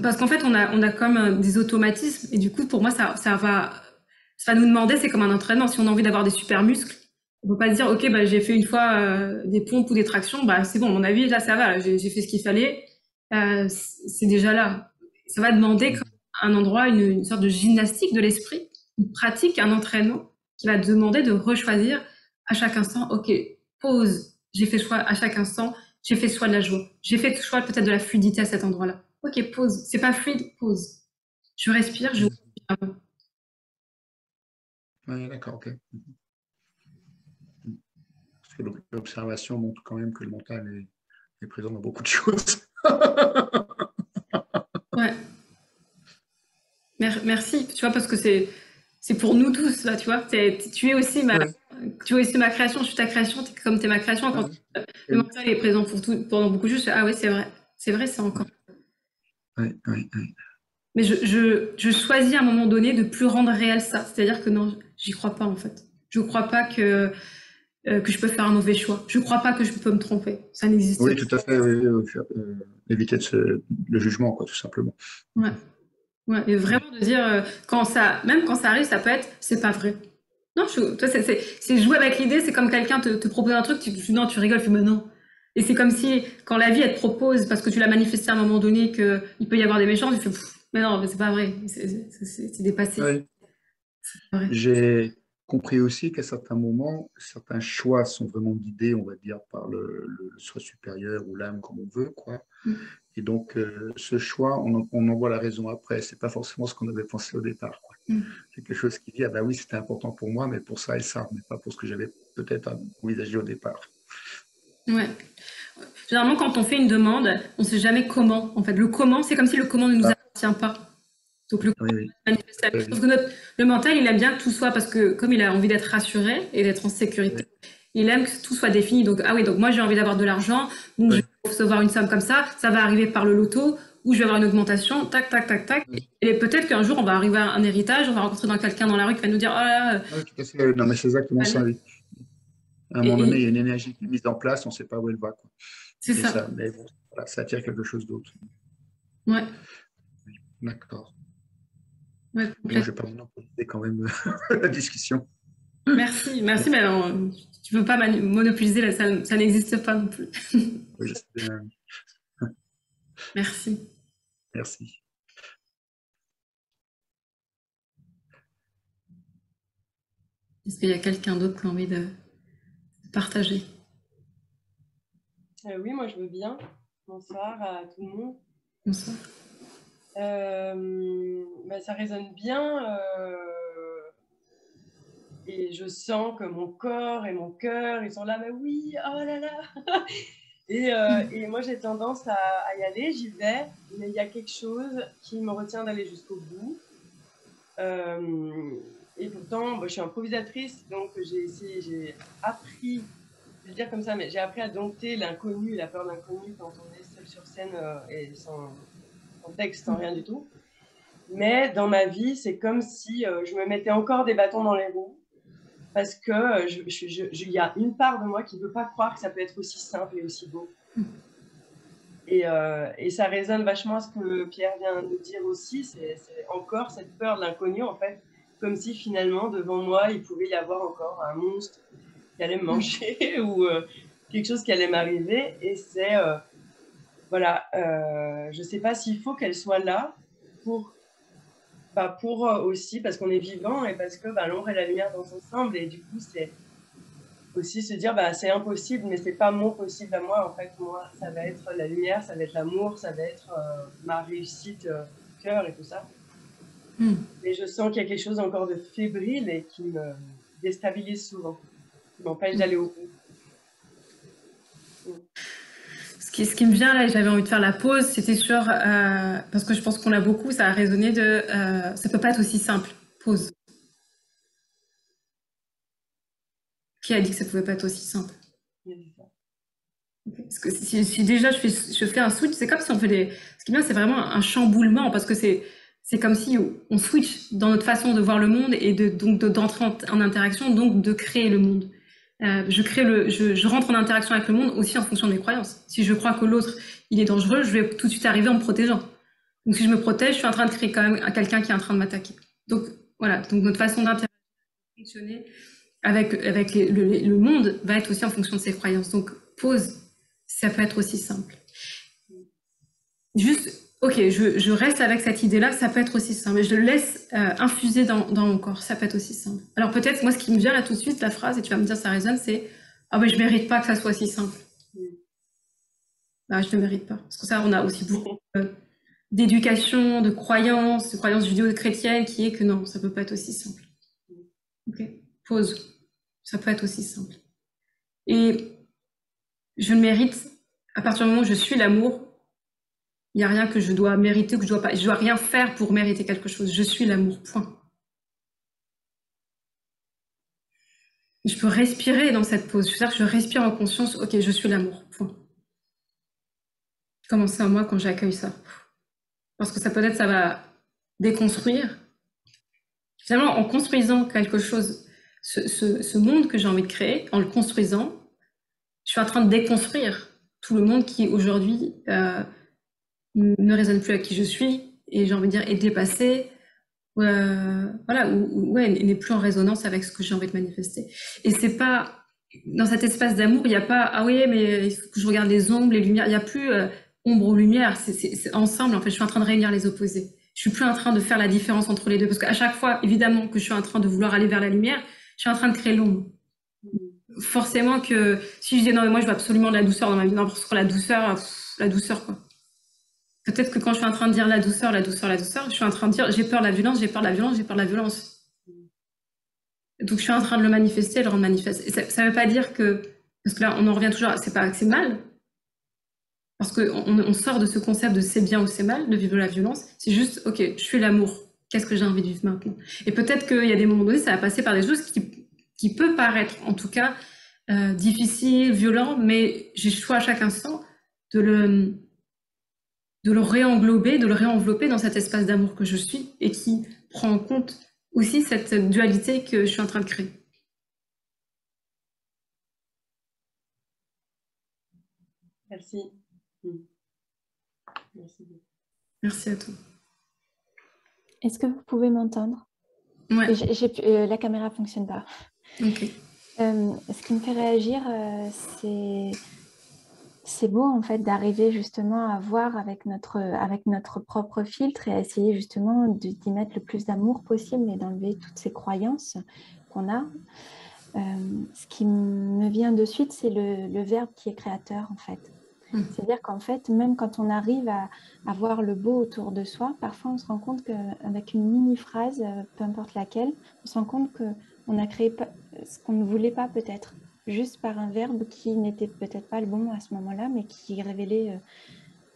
parce qu'en fait on a comme des automatismes et du coup pour moi ça va nous demander, c'est comme un entraînement. Si on a envie d'avoir des super muscles, on peut pas se dire ok bah j'ai fait une fois des pompes ou des tractions, bah c'est bon, à mon avis là ça va, j'ai fait ce qu'il fallait, c'est déjà là. Ça va demander comme Mhm. un endroit une sorte de gymnastique de l'esprit, une pratique, un entraînement qui va demander de rechoisir à chaque instant. Ok, pause. J'ai fait le choix à chaque instant. J'ai fait le choix de la joie. J'ai fait le choix peut-être de la fluidité à cet endroit-là. Ok, pause. C'est pas fluide, pause. Je respire, je... Oui, d'accord, ok. Parce que l'observation montre quand même que le mental est présent dans beaucoup de choses. Ouais. Merci, tu vois, parce que c'est pour nous tous, là, tu vois. Tu es aussi Ouais, tu es aussi ma création, je suis ta création, comme tu es ma création. Quand le oui, mental est présent pour tout, pendant beaucoup de choses, je fais, ah oui, c'est vrai, c'est encore. oui, oui, oui. Mais je choisis à un moment donné de plus rendre réel ça. C'est-à-dire que non, j'y crois pas, en fait. Je crois pas que je peux faire un mauvais choix. Je crois pas que je peux me tromper. Ça n'existe Oui, pas. tout à fait. Oui, oui, éviter le jugement, quoi, tout simplement. Ouais. Ouais. Et vraiment de dire, même quand ça arrive, ça peut être, c'est pas vrai. Non, toi, c'est jouer avec l'idée, c'est comme quelqu'un te propose un truc, non, tu rigoles, tu fais, mais non. Et c'est comme si, quand la vie, elle te propose, parce que tu l'as manifesté à un moment donné, qu'il peut y avoir des méchants, tu fais, mais non, mais c'est pas vrai, c'est dépassé, Oui. c'est pas vrai. J'ai compris aussi qu'à certains moments, certains choix sont vraiment guidés, on va dire, par le soi supérieur ou l'âme, comme on veut, quoi. Mm. Et donc, ce choix, on en voit la raison après. C'est pas forcément ce qu'on avait pensé au départ, quoi. Mm. C'est quelque chose qui dit, ah ben oui, c'était important pour moi, mais pour ça et ça, mais pas pour ce que j'avais peut-être envisagé au départ. Ouais. Généralement, quand on fait une demande, on sait jamais comment. En fait, le comment, c'est comme si le comment ne nous Ah, appartient pas. Donc, le oui, oui, manifeste la chose. Parce oui, que le mental, il aime bien que tout soit, parce que comme il a envie d'être rassuré et d'être en sécurité, oui, il aime que tout soit défini. Donc, ah oui, donc moi j'ai envie d'avoir de l'argent, donc je oui, vais recevoir une somme comme ça va arriver par le loto, ou je vais avoir une augmentation, tac, tac, tac, tac. oui. Et peut-être qu'un jour on va arriver à un héritage, on va rencontrer quelqu'un dans la rue qui va nous dire, oh là là, Oui, tout à fait. Non, mais c'est exactement ça, oui. À un moment donné, il y a et une énergie qui est mise en place, on ne sait pas où elle va, quoi. c'est Et ça. ça, mais bon, voilà, ça attire quelque chose d'autre. Ouais, D'accord. ouais, Bon, je complètement. vais pas monopoliser quand même la discussion. Merci, mais alors, tu veux pas monopoliser, là, ça n'existe pas non plus. Oui, je sais bien. Merci. Merci. Est-ce qu'il y a quelqu'un d'autre qui a envie de partager? Oui, moi je veux bien. Bonsoir à tout le monde. Bonsoir. Ça résonne bien et je sens que mon corps et mon cœur, ils sont là, mais oui, oh là là. Et moi j'ai tendance à y aller, j'y vais, mais il y a quelque chose qui me retient d'aller jusqu'au bout. Et pourtant, je suis improvisatrice, donc j'ai appris, je vais le dire comme ça, mais j'ai appris à dompter l'inconnu, la peur de l'inconnu quand on est seul sur scène et sans texte, sans rien du tout. Mais dans ma vie, c'est comme si je me mettais encore des bâtons dans les roues parce que il y a une part de moi qui ne veut pas croire que ça peut être aussi simple et aussi beau. Et ça résonne vachement à ce que Pierre vient de dire aussi, c'est encore cette peur de l'inconnu, en fait, comme si finalement, devant moi, il pouvait y avoir encore un monstre qui allait me manger ou quelque chose qui allait m'arriver. Et c'est, voilà, je ne sais pas s'il faut qu'elle soit là pour aussi, parce qu'on est vivant et parce que l'ombre et la lumière dansent ensemble. Et du coup, c'est aussi se dire c'est impossible, mais c'est pas mon possible à moi. En fait, moi, ça va être la lumière, ça va être l'amour, ça va être ma réussite cœur et tout ça. Et je sens qu'il y a quelque chose encore de fébrile et qui me déstabilise souvent, qui m'empêche d'aller au bout. Ce qui me vient là, et j'avais envie de faire la pause, c'était sur, parce que je pense qu'on l'a beaucoup, ça a résonné de, ça peut pas être aussi simple. Pause. Qui a dit que ça pouvait pas être aussi simple? Parce que si déjà je fais un switch, c'est comme si on fait des. Ce qui est bien, c'est vraiment un chamboulement, parce que c'est comme si on switch dans notre façon de voir le monde et donc d'entrer en interaction, donc de créer le monde. Je rentre en interaction avec le monde aussi en fonction de mes croyances. Si je crois que l'autre, il est dangereux, je vais tout de suite arriver en me protégeant. Donc si je me protège, je suis en train de créer quand même quelqu'un qui est en train de m'attaquer. Donc voilà, donc notre façon d'interagir, fonctionner avec le monde va être aussi en fonction de ses croyances. Donc pause, ça peut être aussi simple. Juste, ok, je reste avec cette idée-là, ça peut être aussi simple. Je le laisse infuser dans mon corps, ça peut être aussi simple. Alors peut-être, moi, ce qui me vient là tout de suite, la phrase, et tu vas me dire ça résonne, c'est Ah mais je mérite pas que ça soit si simple. Bah, je ne mérite pas. Parce que ça, on a aussi beaucoup d'éducation, de croyances judéo-chrétiennes qui est que non, ça peut pas être aussi simple. Ok, pause. Ça peut être aussi simple. Et je mérite, à partir du moment où je suis l'amour, il n'y a rien que je dois mériter ou que je dois rien faire pour mériter quelque chose. Je suis l'amour, point. Je peux respirer dans cette pause. C'est-à-dire que je respire en conscience, ok, je suis l'amour, point. Comment c'est en moi quand j'accueille ça? Parce que ça peut-être, ça va déconstruire. Finalement, en construisant quelque chose, ce monde que j'ai envie de créer, en le construisant, je suis en train de déconstruire tout le monde qui aujourd'hui ne résonne plus avec qui je suis et j'ai envie de dire est dépassé, voilà, ou ouais, n'est plus en résonance avec ce que j'ai envie de manifester. Et c'est pas dans cet espace d'amour, il n'y a pas ah oui mais il faut que je regarde les ombres, les lumières, il n'y a plus ombre ou lumière, c'est ensemble en fait. Je suis en train de réunir les opposés. Je suis plus en train de faire la différence entre les deux parce qu'à chaque fois, évidemment, que je suis en train de vouloir aller vers la lumière, je suis en train de créer l'ombre. Forcément que si je dis non mais moi je veux absolument de la douceur dans ma vie, non parce que la douceur quoi. Peut-être que quand je suis en train de dire la douceur, je suis en train de dire j'ai peur de la violence, j'ai peur de la violence, j'ai peur de la violence. Donc je suis en train de le manifester, le rendre manifeste. Et ça veut pas dire que, parce que là on en revient toujours, c'est pas que c'est mal, parce qu'on sort de ce concept de c'est bien ou c'est mal de vivre la violence, c'est juste ok, je suis l'amour, qu'est-ce que j'ai envie de vivre maintenant? Et peut-être qu'il y a des moments donnés, ça va passer par des choses qui peut paraître en tout cas difficile, violent, mais j'ai le choix à chaque instant de le réenglober, de le réenvelopper dans cet espace d'amour que je suis et qui prend en compte aussi cette dualité que je suis en train de créer. Merci. Merci. Merci à toi. Est-ce que vous pouvez m'entendre? Ouais. La caméra ne fonctionne pas. Ok. Ce qui me fait réagir, c'est beau en fait d'arriver justement à voir avec notre propre filtre et à essayer justement d'y mettre le plus d'amour possible et d'enlever toutes ces croyances qu'on a. Ce qui me vient de suite, c'est le verbe qui est créateur en fait. C'est-à-dire qu'en fait, même quand on arrive à voir le beau autour de soi, parfois on se rend compte qu'avec une mini-phrase, peu importe laquelle, on se rend compte qu'on a créé ce qu'on ne voulait pas peut-être, juste par un verbe qui n'était peut-être pas le bon à ce moment-là, mais qui révélait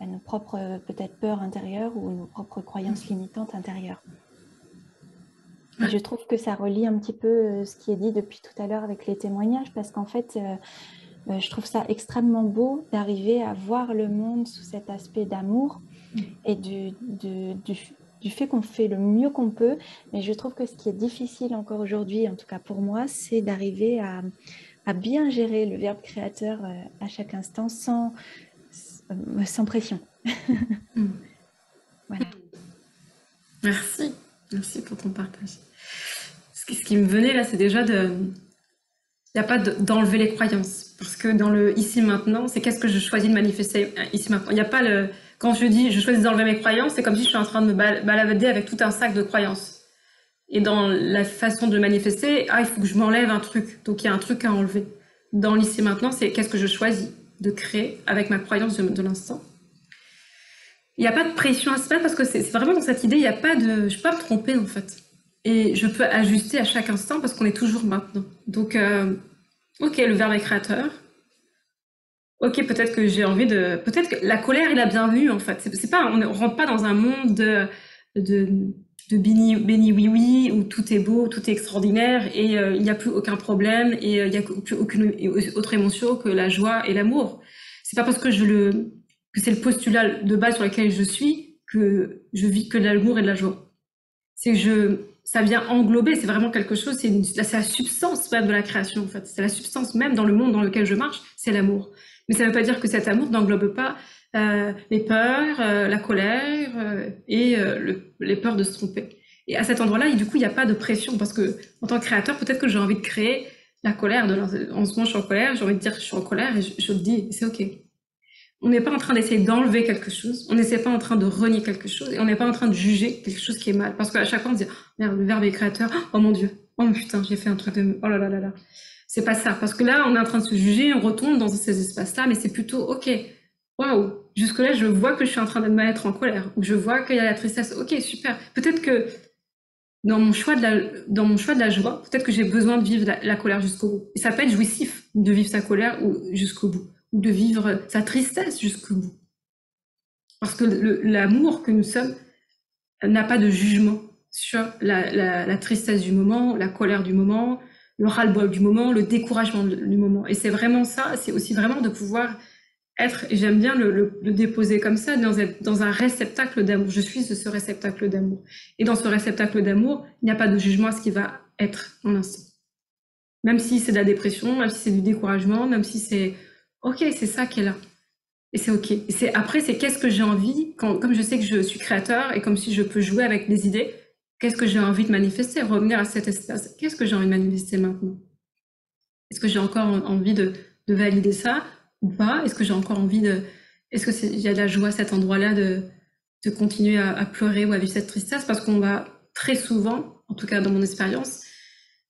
nos propres peut-être peurs intérieures ou nos propres croyances limitantes intérieures. Et je trouve que ça relie un petit peu ce qui est dit depuis tout à l'heure avec les témoignages, parce qu'en fait, je trouve ça extrêmement beau d'arriver à voir le monde sous cet aspect d'amour et du fait qu'on fait le mieux qu'on peut. Mais je trouve que ce qui est difficile encore aujourd'hui, en tout cas pour moi, c'est d'arriver à bien gérer le verbe créateur à chaque instant sans pression. Voilà. Merci pour ton partage. Ce qui me venait là, c'est déjà il n'y a pas d'enlever les croyances. Parce que dans le ici maintenant, c'est qu'est-ce que je choisis de manifester ici maintenant. Il n'y a pas quand je dis je choisis d'enlever mes croyances, c'est comme si je suis en train de me balader avec tout un sac de croyances. Et dans la façon de manifester, il faut que je m'enlève un truc. Donc il y a un truc à enlever. Dans l'ici maintenant, c'est qu'est-ce que je choisis de créer avec ma croyance de l'instant. Il n'y a pas de pression à se mettre parce que c'est vraiment dans cette idée, il n'y a pas de... Je peux pas me tromper en fait. Et je peux ajuster à chaque instant parce qu'on est toujours maintenant. Donc, ok, le verbe est créateur. Ok, peut-être que j'ai envie de... Peut-être que la colère est la bienvenue en fait. C'est pas, on ne rentre pas dans un monde de béni oui où tout est beau, tout est extraordinaire et il n'y a plus aucun problème et il n'y a plus aucune autre émotion que la joie et l'amour. C'est pas parce que que c'est le postulat de base sur lequel je suis que je vis que de l'amour et de la joie. C'est que ça vient englober, c'est vraiment quelque chose, c'est la substance même de la création en fait. C'est la substance même dans le monde dans lequel je marche, c'est l'amour. Mais ça ne veut pas dire que cet amour n'englobe pas les peurs, la colère et les peurs de se tromper. Et à cet endroit-là, du coup, il n'y a pas de pression parce que en tant que créateur, peut-être que j'ai envie de créer la colère. En ce moment, je suis en colère, j'ai envie de dire que je suis en colère et je le dis, c'est ok. On n'est pas en train d'essayer d'enlever quelque chose, on n'est pas en train de renier quelque chose et on n'est pas en train de juger quelque chose qui est mal. Parce qu'à chaque fois, on se dit, merde, le verbe est créateur, oh mon Dieu, oh putain, j'ai fait un truc de... Oh là là là là. C'est pas ça. Parce que là, on est en train de se juger, on retombe dans ces espaces-là, mais c'est plutôt, ok, waouh, jusque-là, je vois que je suis en train de me mettre en colère, ou je vois qu'il y a la tristesse. Ok, super. Peut-être que dans mon choix de la joie, peut-être que j'ai besoin de vivre la colère jusqu'au bout. Et ça peut être jouissif de vivre sa colère jusqu'au bout, ou de vivre sa tristesse jusqu'au bout. Parce que l'amour que nous sommes n'a pas de jugement sur la tristesse du moment, la colère du moment, le ras-le-bol du moment, le découragement du moment. Et c'est vraiment ça, c'est aussi vraiment de pouvoir être, et j'aime bien le déposer comme ça, dans un réceptacle d'amour. Je suis ce réceptacle d'amour. Et dans ce réceptacle d'amour, il n'y a pas de jugement à ce qui va être en l'instant. Même si c'est de la dépression, même si c'est du découragement, même si c'est... Ok, c'est ça qui est là. Et c'est ok. Et après, c'est qu'est-ce que j'ai envie, comme je sais que je suis créateur et comme si je peux jouer avec des idées, qu'est-ce que j'ai envie de manifester, revenir à cet espace. Qu'est-ce que j'ai envie de manifester maintenant? Est-ce que j'ai encore envie de valider ça ou pas? Est-ce que j'ai encore envie de... Est-ce qu'il y a de la joie à cet endroit-là de continuer à pleurer ou à vivre cette tristesse? Parce qu'on va très souvent, en tout cas dans mon expérience,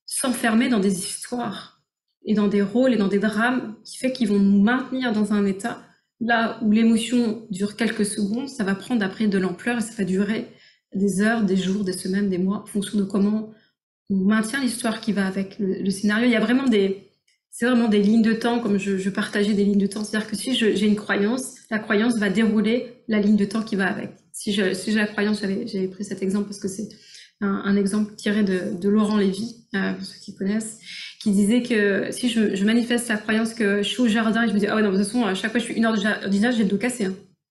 s'enfermer dans des histoires et dans des rôles et dans des drames qui fait qu'ils vont nous maintenir dans un état là où l'émotion dure quelques secondes, ça va prendre après de l'ampleur et ça va durer des heures, des jours, des semaines, des mois, en fonction de comment on maintient l'histoire qui va avec le scénario. Il y a vraiment c'est vraiment des lignes de temps, comme je partageais des lignes de temps. C'est-à-dire que si j'ai une croyance, la croyance va dérouler la ligne de temps qui va avec. Si j'ai la croyance, j'avais pris cet exemple parce que c'est un exemple tiré de Laurent Lévy, pour ceux qui connaissent, qui disait que si je manifeste la croyance que je suis au jardin et je me dis, ah ouais, non, de toute façon, à chaque fois que je fais 1 heure de jardinage, j'ai le dos cassé.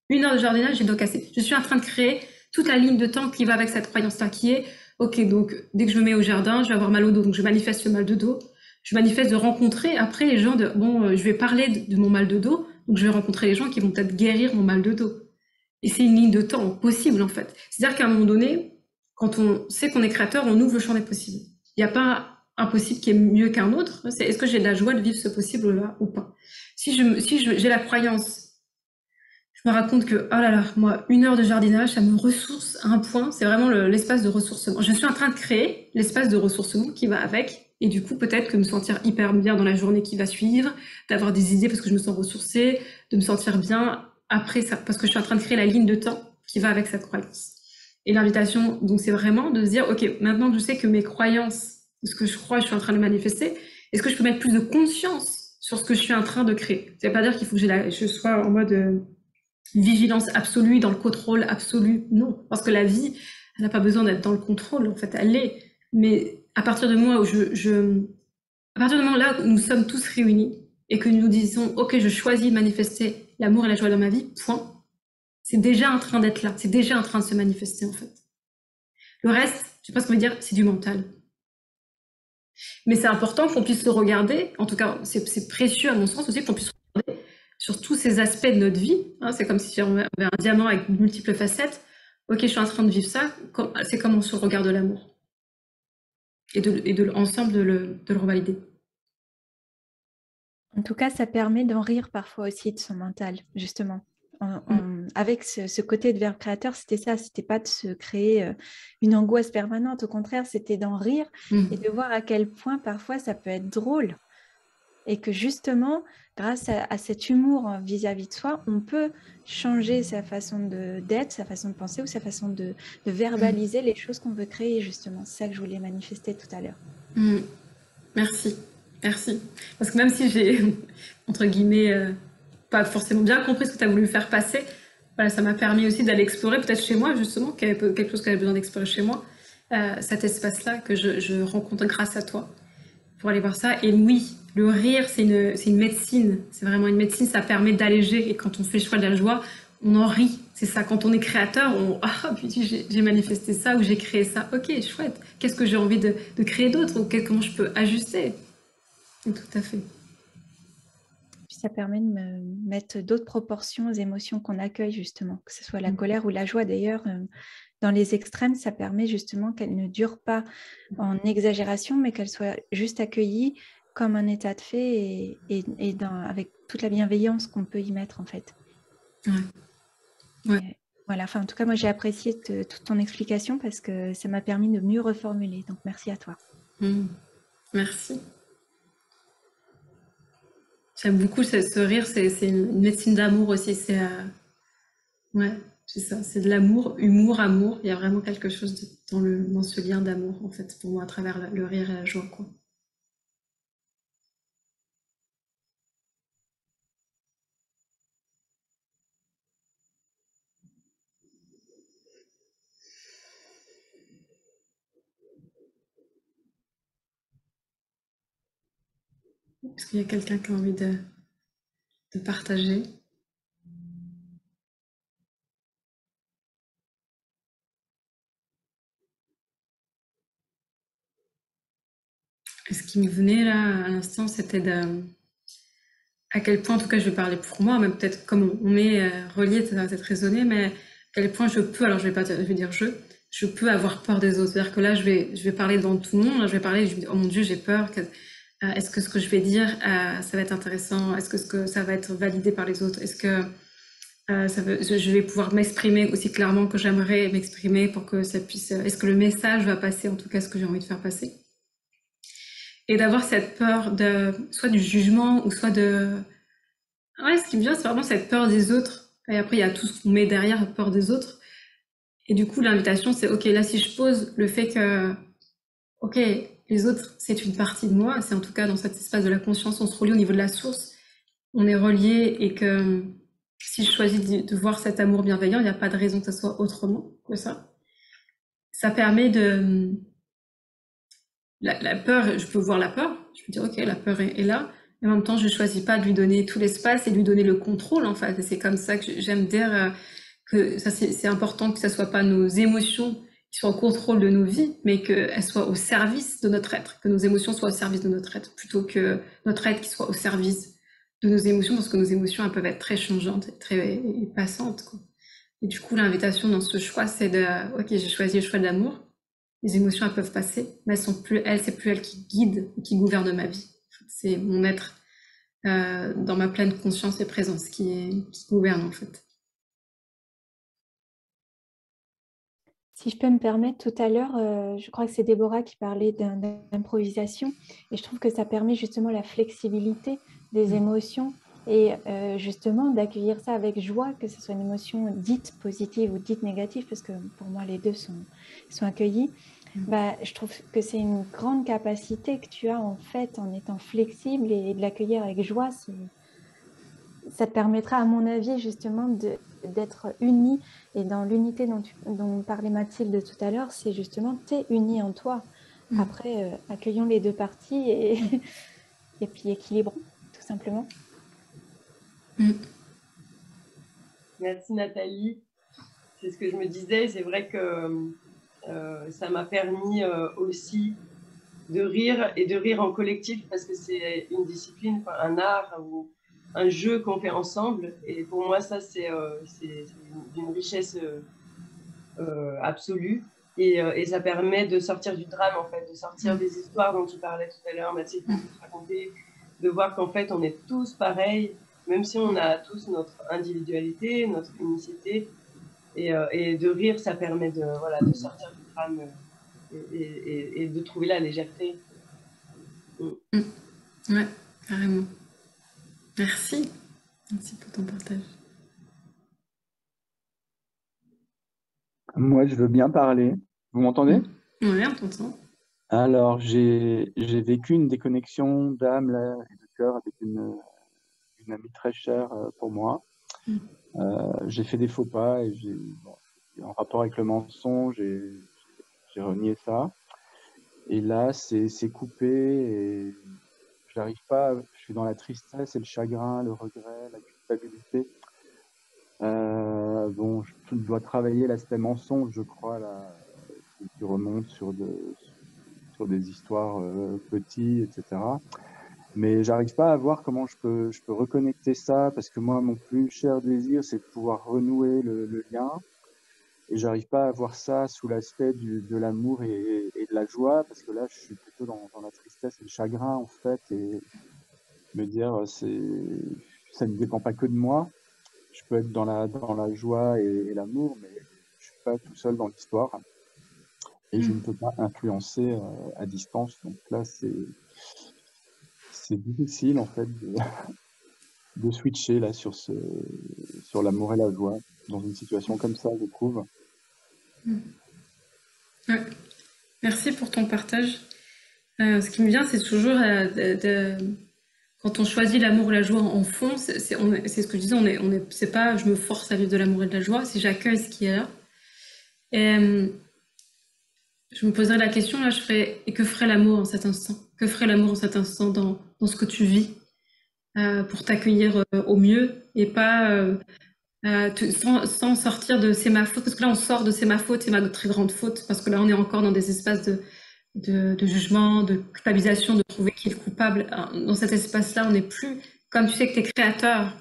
1 heure de jardinage, j'ai le dos cassé. Je suis en train de créer toute la ligne de temps qui va avec cette croyance-là, qui est, ok, donc dès que je me mets au jardin, je vais avoir mal au dos, donc je manifeste le mal de dos. Je manifeste de rencontrer après les gens je vais parler de mon mal de dos, donc je vais rencontrer les gens qui vont peut-être guérir mon mal de dos. Et c'est une ligne de temps possible, en fait. C'est-à-dire qu'à un moment donné, quand on sait qu'on est créateur, on ouvre le champ des possibles. Il n'y a pas un possible qui est mieux qu'un autre. C'est est-ce que j'ai de la joie de vivre ce possible-là ou pas? Si j'ai la croyance, je me raconte que, oh là là, moi, 1 heure de jardinage, ça me ressource à un point. C'est vraiment l'espace de ressourcement. Je suis en train de créer l'espace de ressourcement qui va avec. Et du coup, peut-être que me sentir hyper bien dans la journée qui va suivre, d'avoir des idées parce que je me sens ressourcée, de me sentir bien après ça, parce que je suis en train de créer la ligne de temps qui va avec cette croyance. Et l'invitation, donc, c'est vraiment de se dire, ok, maintenant que je sais que mes croyances, ce que je crois, je suis en train de manifester, est-ce que je peux mettre plus de conscience sur ce que je suis en train de créer? Ça veut pas dire qu'il faut que je sois en mode vigilance absolue, dans le contrôle absolu. Non, parce que la vie, elle n'a pas besoin d'être dans le contrôle, en fait, elle l'est. Mais à partir du moment où à partir du moment là où nous sommes tous réunis et que nous disons, ok, je choisis de manifester l'amour et la joie dans ma vie, point. C'est déjà en train d'être là, c'est déjà en train de se manifester, en fait. Le reste, je sais pas ce qu'on veut dire, c'est du mental. Mais c'est important qu'on puisse se regarder, en tout cas, c'est précieux à mon sens aussi, qu'on puisse regarder sur tous ces aspects de notre vie. C'est comme si on avait un diamant avec de multiples facettes. Ok, je suis en train de vivre ça, c'est comment on se regarde de l'amour. Et ensemble de le revalider. En tout cas, ça permet d'en rire parfois aussi de son mental, justement. Avec ce côté de verbe créateur, c'était ça, c'était pas de se créer une angoisse permanente, au contraire, c'était d'en rire et de voir à quel point parfois ça peut être drôle. Et que justement, grâce à cet humour vis-à-vis de soi, on peut changer sa façon d'être, sa façon de penser ou sa façon de verbaliser les choses qu'on veut créer, justement. C'est ça que je voulais manifester tout à l'heure. Merci. Merci. Parce que même si j'ai, entre guillemets, pas forcément bien compris ce que tu as voulu faire passer, voilà, ça m'a permis aussi d'aller explorer, peut-être chez moi, justement, quelque chose que j'avais besoin d'explorer chez moi, cet espace-là que je rencontre grâce à toi, pour aller voir ça. Et oui, le rire, c'est une médecine. C'est vraiment une médecine, ça permet d'alléger. Et quand on fait le choix de la joie, on en rit. C'est ça, quand on est créateur, j'ai manifesté ça ou j'ai créé ça. Ok, chouette. Qu'est-ce que j'ai envie de créer d'autre? Ou comment je peux ajuster? Tout à fait. Puis ça permet de me mettre d'autres proportions aux émotions qu'on accueille, justement. Que ce soit la colère ou la joie, d'ailleurs. Dans les extrêmes, ça permet justement qu'elle ne dure pas en exagération, mais qu'elle soit juste accueillie comme un état de fait et avec toute la bienveillance qu'on peut y mettre, en fait. Ouais. Voilà, enfin, en tout cas, moi, j'ai apprécié toute ton explication parce que ça m'a permis de mieux reformuler. Donc, merci à toi. Merci. J'aime beaucoup ce rire, c'est une médecine d'amour aussi. Ouais, c'est ça, c'est de l'amour, humour, amour. Il y a vraiment quelque chose dans ce lien d'amour, en fait, pour moi, à travers le rire et la joie, quoi. Est-ce qu'il y a quelqu'un qui a envie de partager? Et ce qui me venait là à l'instant, c'était à quel point, en tout cas, je vais parler pour moi, même peut-être comme on est relié, ça va peut-être raisonner, mais à quel point je peux, alors je vais pas dire, je vais dire je peux avoir peur des autres. C'est-à-dire que là, je vais parler devant tout le monde, là, je vais parler, je me dis, oh mon Dieu, j'ai peur. Est-ce que ce que je vais dire, ça va être intéressant? Est-ce que ça va être validé par les autres? Est-ce que je vais pouvoir m'exprimer aussi clairement que j'aimerais m'exprimer pour que ça puisse. Est-ce que le message va passer, en tout cas, ce que j'ai envie de faire passer? Et d'avoir cette peur soit du jugement ou soit de. Ouais, ce qui me vient, c'est vraiment cette peur des autres. Et après, il y a tout ce qu'on met derrière, la peur des autres. Et du coup, l'invitation, c'est ok, là, si je pose le fait que, ok, les autres, c'est une partie de moi, c'est en tout cas dans cet espace de la conscience, on se relie au niveau de la source, on est relié et que si je choisis de voir cet amour bienveillant, il n'y a pas de raison que ça soit autrement que ça. Ça permet de. La peur, je peux voir la peur, je peux dire ok, la peur est là, mais en même temps, je ne choisis pas de lui donner tout l'espace et de lui donner le contrôle en fait. Et c'est comme ça que j'aime dire que ça c'est important que ça soit pas nos émotions qui soient au contrôle de nos vies, mais qu'elles soient au service de notre être, que nos émotions soient au service de notre être, plutôt que notre être qui soit au service de nos émotions, parce que nos émotions elles peuvent être très changeantes et très passantes, quoi. Et du coup, l'invitation dans ce choix, c'est de ok, j'ai choisi le choix de l'amour. Les émotions, elles peuvent passer, mais c'est plus elles qui guident et qui gouvernent ma vie. C'est mon être dans ma pleine conscience et présence qui gouverne en fait. Si je peux me permettre, tout à l'heure, je crois que c'est Déborah qui parlait d'improvisation, et je trouve que ça permet justement la flexibilité des émotions et justement d'accueillir ça avec joie, que ce soit une émotion dite positive ou dite négative, parce que pour moi les deux sont accueillis. Bah, je trouve que c'est une grande capacité que tu as en fait en étant flexible et de l'accueillir avec joie. Ça te permettra, à mon avis, justement d'être unis. Et dans l'unité dont parlait Mathilde tout à l'heure, c'est justement t'es uni en toi. Après, accueillons les deux parties et puis équilibrons, tout simplement. Merci Nathalie. C'est ce que je me disais. C'est vrai que ça m'a permis aussi de rire et de rire en collectif parce que c'est une discipline, un art ou un jeu qu'on fait ensemble. Et pour moi, ça, c'est d'une richesse absolue. Et ça permet de sortir du drame, en fait, de sortir des histoires dont tu parlais tout à l'heure, Mathilde, que tu racontais, de voir qu'en fait, on est tous pareils, même si on a tous notre individualité, notre unicité. Et de rire, ça permet de sortir du drame et de trouver la légèreté. Ouais, carrément. Merci. Merci pour ton partage. Moi, je veux bien parler. Vous m'entendez? Oui, on t'entend. Alors, j'ai vécu une déconnexion d'âme et de cœur avec une amie très chère pour moi. J'ai fait des faux pas et en rapport avec le mensonge, j'ai renié ça. Et là, c'est coupé et j'arrive pas. Je suis dans la tristesse et le chagrin, le regret, la culpabilité. Bon, je dois travailler l'aspect mensonge, je crois, là, qui remonte sur des histoires petites, etc. Mais j'arrive pas à voir comment je peux reconnecter ça, parce que moi, mon plus cher désir, c'est de pouvoir renouer le lien. Et j'arrive pas à voir ça sous l'aspect de l'amour et de la joie, parce que là, je suis plutôt dans la tristesse et le chagrin, en fait, et me dire, ça ne dépend pas que de moi. Je peux être dans la joie et l'amour, mais je suis pas tout seul dans l'histoire. Et je ne peux pas influencer à distance. Donc là, c'est difficile, en fait, de switcher là sur l'amour et la joie dans une situation comme ça, je trouve. Ouais. Merci pour ton partage. Ce qui me vient, c'est toujours quand on choisit l'amour ou la joie en fond, c'est ce que je disais, c'est pas je me force à vivre de l'amour et de la joie, c'est j'accueille ce qui est là. Et je me poserais la question, là, et que ferait l'amour en cet instant? Que ferait l'amour en cet instant dans ce que tu vis pour t'accueillir au mieux et pas sans sortir de c'est ma faute, parce que là on sort de c'est ma faute, c'est ma très grande faute, parce que là on est encore dans des espaces de jugement, de culpabilisation, de trouver qui est le coupable. Dans cet espace-là, on n'est plus, comme tu sais que tu es créateur,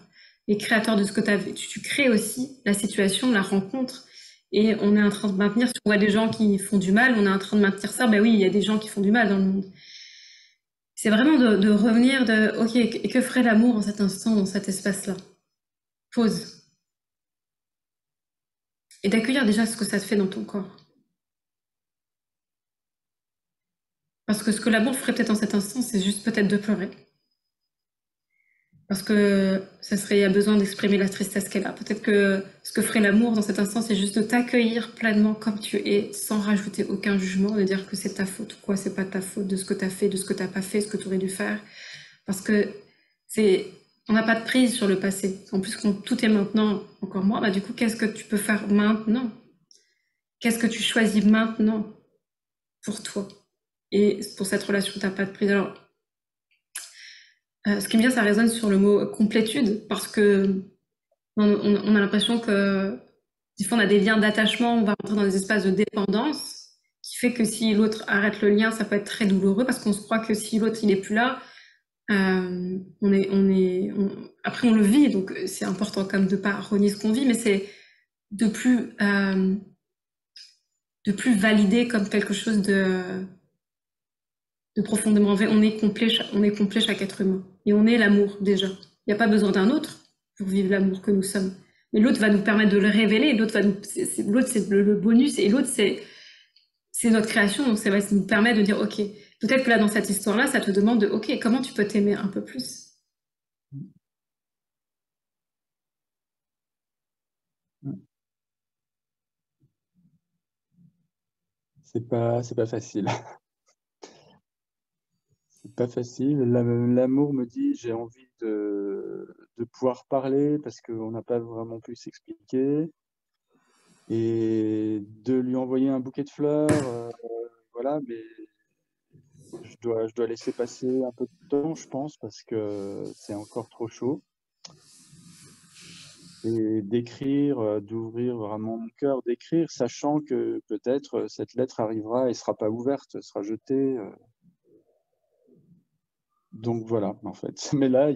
et créateur de ce que tu as vu, tu crées aussi la situation, la rencontre, et on est en train de maintenir, si on voit des gens qui font du mal, on est en train de maintenir ça, ben oui, il y a des gens qui font du mal dans le monde. C'est vraiment de revenir ok, et que ferait l'amour en cet instant, dans cet espace-là? Pause. Et d'accueillir déjà ce que ça te fait dans ton corps. Parce que ce que l'amour ferait peut-être en cet instant, c'est juste peut-être de pleurer. Parce que il y a besoin d'exprimer la tristesse qu'elle a. Peut-être que ce que ferait l'amour dans cet instant, c'est juste de t'accueillir pleinement comme tu es, sans rajouter aucun jugement, de dire que c'est ta faute ou quoi, c'est pas ta faute, de ce que tu as fait, de ce que tu n'as pas fait, ce que tu aurais dû faire. Parce que on n'a pas de prise sur le passé. En plus, quand tout est maintenant, encore moins, bah du coup, qu'est-ce que tu peux faire maintenant? Qu'est-ce que tu choisis maintenant pour toi? Et pour cette relation, tu n'as pas de prise. Alors, ce qui me vient, ça résonne sur le mot complétude, parce que on a l'impression que des fois on a des liens d'attachement, on va rentrer dans des espaces de dépendance, qui fait que si l'autre arrête le lien, ça peut être très douloureux, parce qu'on se croit que si l'autre il est plus là, après on le vit, donc c'est important quand même de pas renier ce qu'on vit, mais c'est de plus valider comme quelque chose de profondément vrai. On est complet chaque être humain. Et on est l'amour, déjà. Il n'y a pas besoin d'un autre pour vivre l'amour que nous sommes. Mais l'autre va nous permettre de le révéler. L'autre, c'est le bonus. Et l'autre, c'est notre création. Donc, ça va nous permettre de dire, OK, peut-être que là, dans cette histoire-là, ça te demande de, OK, comment tu peux t'aimer un peu plus? C'est pas facile. C'est pas facile. L'amour me dit j'ai envie de pouvoir parler parce qu'on n'a pas vraiment pu s'expliquer et de lui envoyer un bouquet de fleurs, voilà, mais je dois laisser passer un peu de temps, je pense, parce que c'est encore trop chaud. Et d'écrire, d'ouvrir vraiment mon cœur, d'écrire, sachant que peut-être cette lettre arrivera et sera pas ouverte, sera jetée. Donc voilà, en fait. Mais là,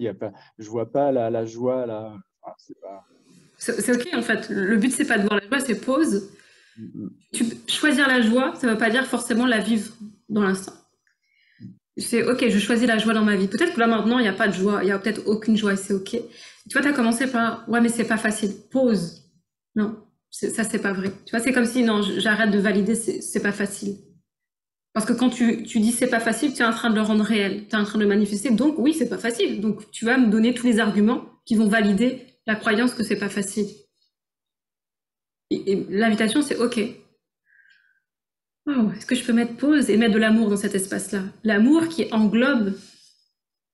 je vois pas la joie là. Enfin, c'est pas. C'est OK, en fait. Le but, c'est pas de voir la joie, c'est pause. Choisir la joie, ça veut pas dire forcément la vivre dans l'instant. C'est OK, je choisis la joie dans ma vie. Peut-être que là, maintenant, il n'y a pas de joie, il n'y a peut-être aucune joie, et c'est OK. Tu vois, tu as commencé par ouais, mais c'est pas facile. Pause. Non, ça, c'est pas vrai. Tu vois, c'est comme si non, j'arrête de valider, c'est pas facile. Parce que quand tu dis c'est pas facile, tu es en train de le rendre réel, tu es en train de le manifester. Donc, oui, c'est pas facile. Donc, tu vas me donner tous les arguments qui vont valider la croyance que c'est pas facile. Et l'invitation, c'est OK. Oh, est-ce que je peux mettre pause et mettre de l'amour dans cet espace-là? L'amour qui englobe,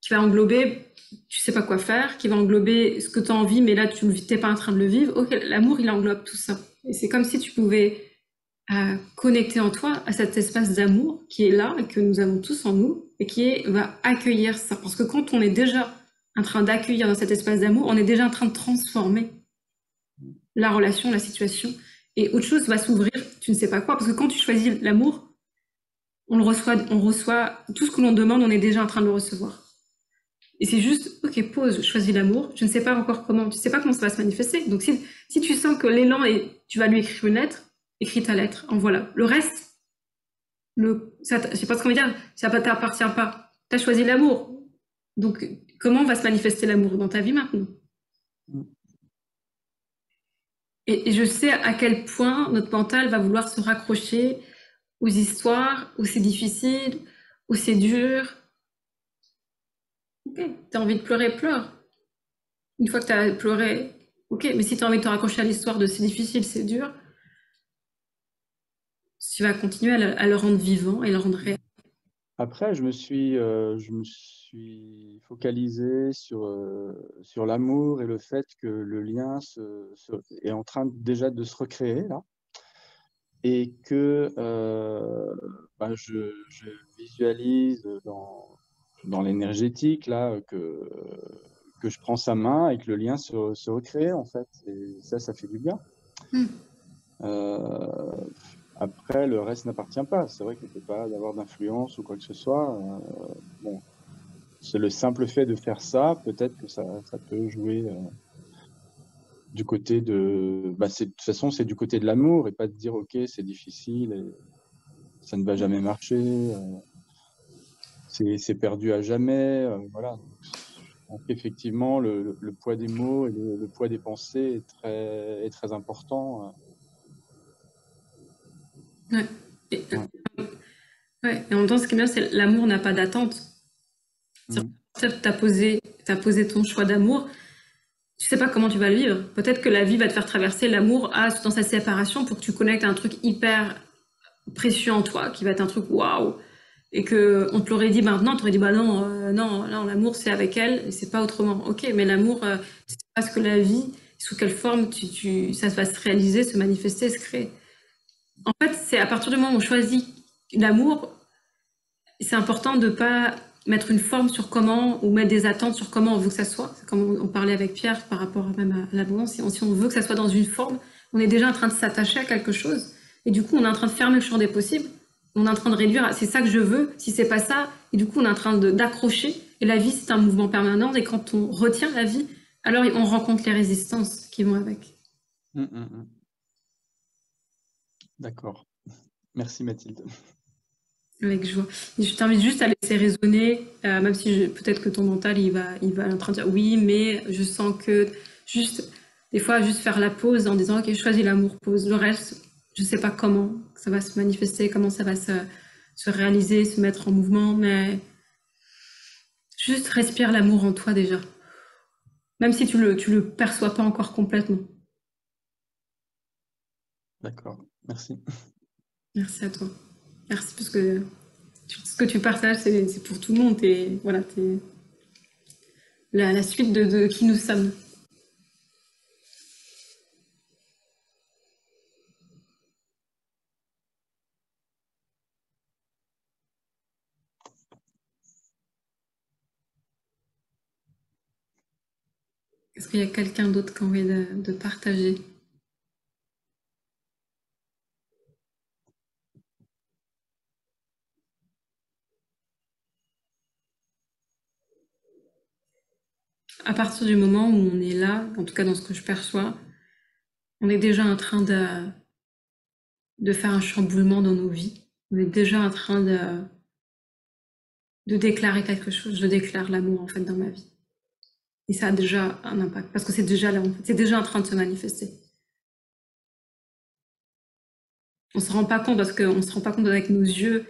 qui va englober, tu sais pas quoi faire, qui va englober ce que tu as envie, mais là, tu n'es pas en train de le vivre. Ok, l'amour, il englobe tout ça. Et c'est comme si tu pouvais connecter en toi à cet espace d'amour qui est là et que nous avons tous en nous et va accueillir ça. Parce que quand on est déjà en train d'accueillir dans cet espace d'amour, on est déjà en train de transformer la relation, la situation. Et autre chose va s'ouvrir, tu ne sais pas quoi. Parce que quand tu choisis l'amour, on reçoit tout ce que l'on demande, on est déjà en train de le recevoir. Et c'est juste, ok, pause, choisis l'amour. Je ne sais pas encore comment, tu sais pas comment ça va se manifester. Donc si tu sens que l'élan est, tu vas lui écrire une lettre, écris ta lettre, envoie-la. Le reste, je sais pas ce qu'on veut dire, ça ne t'appartient pas. Tu as choisi l'amour. Donc comment va se manifester l'amour dans ta vie maintenant? Et je sais à quel point notre mental va vouloir se raccrocher aux histoires, où c'est difficile, où c'est dur. Ok, t'as envie de pleurer, pleure. Une fois que tu as pleuré, ok, mais si tu as envie de te raccrocher à l'histoire de c'est difficile, c'est dur, tu vas continuer à le rendre vivant et le rendre réel. Après, je me suis focalisé sur l'amour et le fait que le lien est en train déjà de se recréer là, et que je visualise dans l'énergétique là que je prends sa main et que le lien se recrée en fait. Et ça fait du bien. Après, le reste n'appartient pas. C'est vrai que tu peux pas avoir d'influence ou quoi que ce soit. Bon, c'est le simple fait de faire ça, peut-être que ça peut jouer du côté de... de toute façon, c'est du côté de l'amour et pas de dire, OK, c'est difficile et ça ne va jamais marcher, c'est perdu à jamais. Voilà. Donc, effectivement, le poids des mots et le poids des pensées est très important. Ouais. Ouais. Et en même temps, ce qui est bien, c'est l'amour n'a pas d'attente. Tu as posé ton choix d'amour, tu sais pas comment tu vas le vivre. Peut-être que la vie va te faire traverser l'amour dans sa séparation pour que tu connectes à un truc hyper précieux en toi, qui va être un truc waouh. Et que on te l'aurait dit maintenant, tu aurais dit bah non, non, l'amour c'est avec elle, et c'est pas autrement. Ok, mais l'amour, tu sais pas ce que la vie, sous quelle forme ça va se réaliser, se manifester, se créer. En fait, c'est à partir du moment où on choisit l'amour, c'est important de pas mettre une forme sur comment, ou mettre des attentes sur comment on veut que ça soit. C'est comme on parlait avec Pierre par rapport même à l'abondance. Si on veut que ça soit dans une forme, on est déjà en train de s'attacher à quelque chose. Et du coup, on est en train de fermer le champ des possibles. On est en train de réduire, c'est ça que je veux, si c'est pas ça. Et du coup, on est en train d'accrocher. Et la vie, c'est un mouvement permanent. Et quand on retient la vie, alors on rencontre les résistances qui vont avec. D'accord. Merci Mathilde. Avec joie. Et je t'invite juste à laisser résonner, même si peut-être que ton mental il va en train de dire oui, mais je sens que des fois juste faire la pause en disant ok, je choisis l'amour, pause. Le reste, je sais pas comment ça va se manifester, comment ça va se réaliser, se mettre en mouvement, mais juste respire l'amour en toi déjà, même si tu le perçois pas encore complètement. D'accord, merci. Merci à toi. Merci parce que ce que tu partages, c'est pour tout le monde. Voilà, t'es la suite de qui nous sommes. Est-ce qu'il y a quelqu'un d'autre qui a envie de partager? À partir du moment où on est là, en tout cas dans ce que je perçois, on est déjà en train de faire un chamboulement dans nos vies. On est déjà en train de déclarer quelque chose. Je déclare l'amour en fait dans ma vie. Et ça a déjà un impact parce que c'est déjà là, en fait. C'est déjà en train de se manifester. On se rend pas compte parce qu'on se rend pas compte avec nos yeux.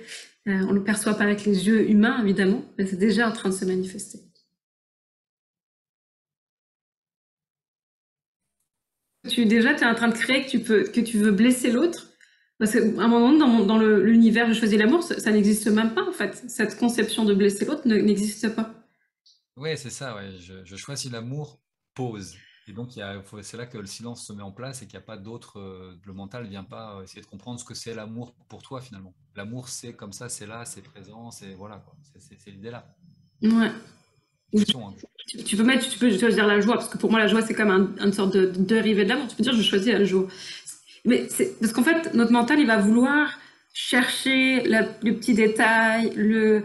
On le perçoit pas avec les yeux humains évidemment, mais c'est déjà en train de se manifester. Déjà, tu es en train de créer que tu veux blesser l'autre. Parce qu'à un moment, dans l'univers, je choisis l'amour, ça n'existe même pas, en fait. Cette conception de blesser l'autre n'existe pas. Ouais, c'est ça, ouais. Je choisis l'amour, pause. Et donc, c'est là que le silence se met en place et qu'il n'y a pas d'autre. Le mental ne vient pas essayer de comprendre ce que c'est l'amour pour toi, finalement. L'amour, c'est comme ça, c'est là, c'est présent, c'est voilà, quoi. C'est l'idée là. Ouais. Hein. Tu peux choisir la joie, parce que pour moi, la joie, c'est comme une sorte de dérivé de l'amour. Tu peux dire, je choisis la joie. Mais parce qu'en fait, notre mental, il va vouloir chercher le petit détail, le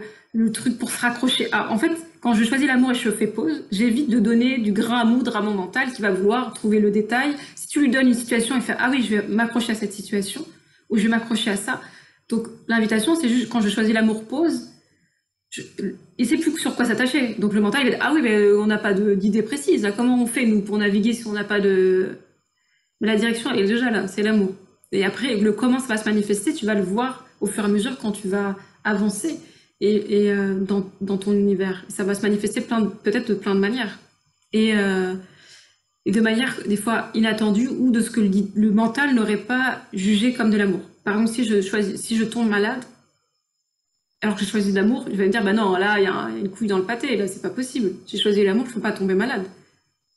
truc pour se raccrocher à. En fait, quand je choisis l'amour et je fais pause, j'évite de donner du grain à moudre à mon mental qui va vouloir trouver le détail. Si tu lui donnes une situation, il fait ah oui, je vais m'accrocher à cette situation ou je vais m'accrocher à ça. Donc l'invitation, c'est juste quand je choisis l'amour pause, il sait plus sur quoi s'attacher. Donc le mental, il va dire ah oui, mais on n'a pas d'idée précise. Là, comment on fait nous pour naviguer si on n'a pas de. Mais la direction, elle est déjà là, c'est l'amour. Et après, le comment ça va se manifester, tu vas le voir au fur et à mesure quand tu vas avancer dans ton univers. Ça va se manifester peut-être de plein de manières. Et et de manière des fois inattendue ou de ce que le mental n'aurait pas jugé comme de l'amour. Par exemple, si je tombe malade, alors que j'ai choisi l'amour, je vais me dire, bah non, là, il y a une couille dans le pâté, là, c'est pas possible. J'ai choisi l'amour, je ne peux pas tomber malade.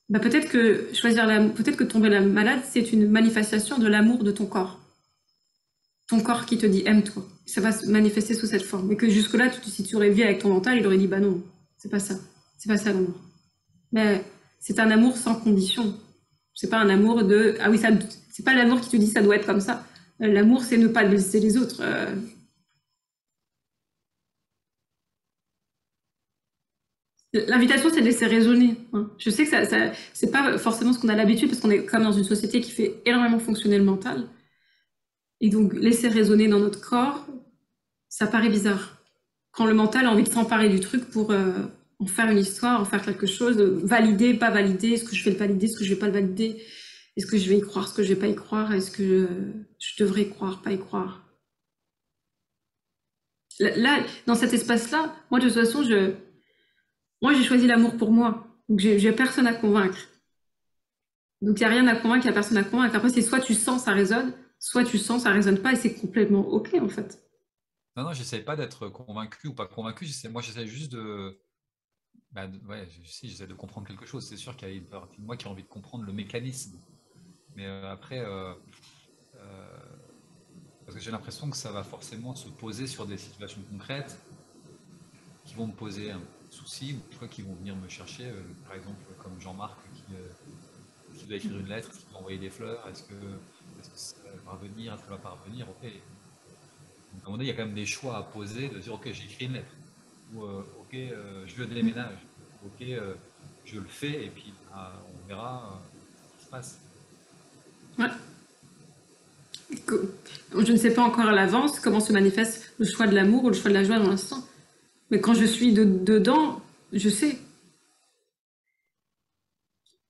Bah peut-être que tomber malade, c'est une manifestation de l'amour de ton corps. Ton corps qui te dit aime-toi. Ça va se manifester sous cette forme. Et que jusque-là, si tu aurais vu avec ton mental, il aurait dit bah non, c'est pas ça. C'est pas ça l'amour. Mais c'est un amour sans condition. C'est pas un amour de ah oui, ça, c'est pas l'amour qui te dit ça doit être comme ça. L'amour, c'est ne pas blesser les autres. L'invitation, c'est de laisser raisonner. Hein. Je sais que ça c'est pas forcément ce qu'on a l'habitude parce qu'on est comme dans une société qui fait énormément fonctionner le mental. Et donc, laisser raisonner dans notre corps, ça paraît bizarre. Quand le mental a envie de s'emparer du truc pour en faire une histoire, en faire quelque chose, valider, pas valider, est-ce que je vais le valider, est-ce que je vais pas le valider, est-ce que je vais y croire, est-ce que je vais pas y croire, est-ce que je devrais y croire, pas y croire. Là, dans cet espace-là, moi, de toute façon, moi, j'ai choisi l'amour pour moi. Donc, j'ai personne à convaincre. Donc, il n'y a rien à convaincre, il n'y a personne à convaincre. Après, c'est soit tu sens, ça résonne, soit tu sens, ça résonne pas, et c'est complètement OK, en fait. Non, non, j'essaie pas d'être convaincu ou pas convaincu. Moi, j'essaie juste de. Ouais, j'essaie de comprendre quelque chose. C'est sûr qu'il y a une partie de moi qui a envie de comprendre le mécanisme. Mais après, parce que j'ai l'impression que ça va forcément se poser sur des situations concrètes qui vont me poser un souci ou toi qui vont venir me chercher. Par exemple, comme Jean-Marc qui doit écrire une lettre, qui doit envoyer des fleurs. Est-ce que ça va revenir, est-ce que ça va pas revenir? Ok. Donc, à un moment donné, il y a quand même des choix à poser, de dire ok, j'écris une lettre, ou ok, je le déménage, ok, je le fais, et puis on verra ce qui se passe. Ouais. Je ne sais pas encore à l'avance comment se manifeste le choix de l'amour ou le choix de la joie dans l'instant. Mais quand je suis dedans, je sais.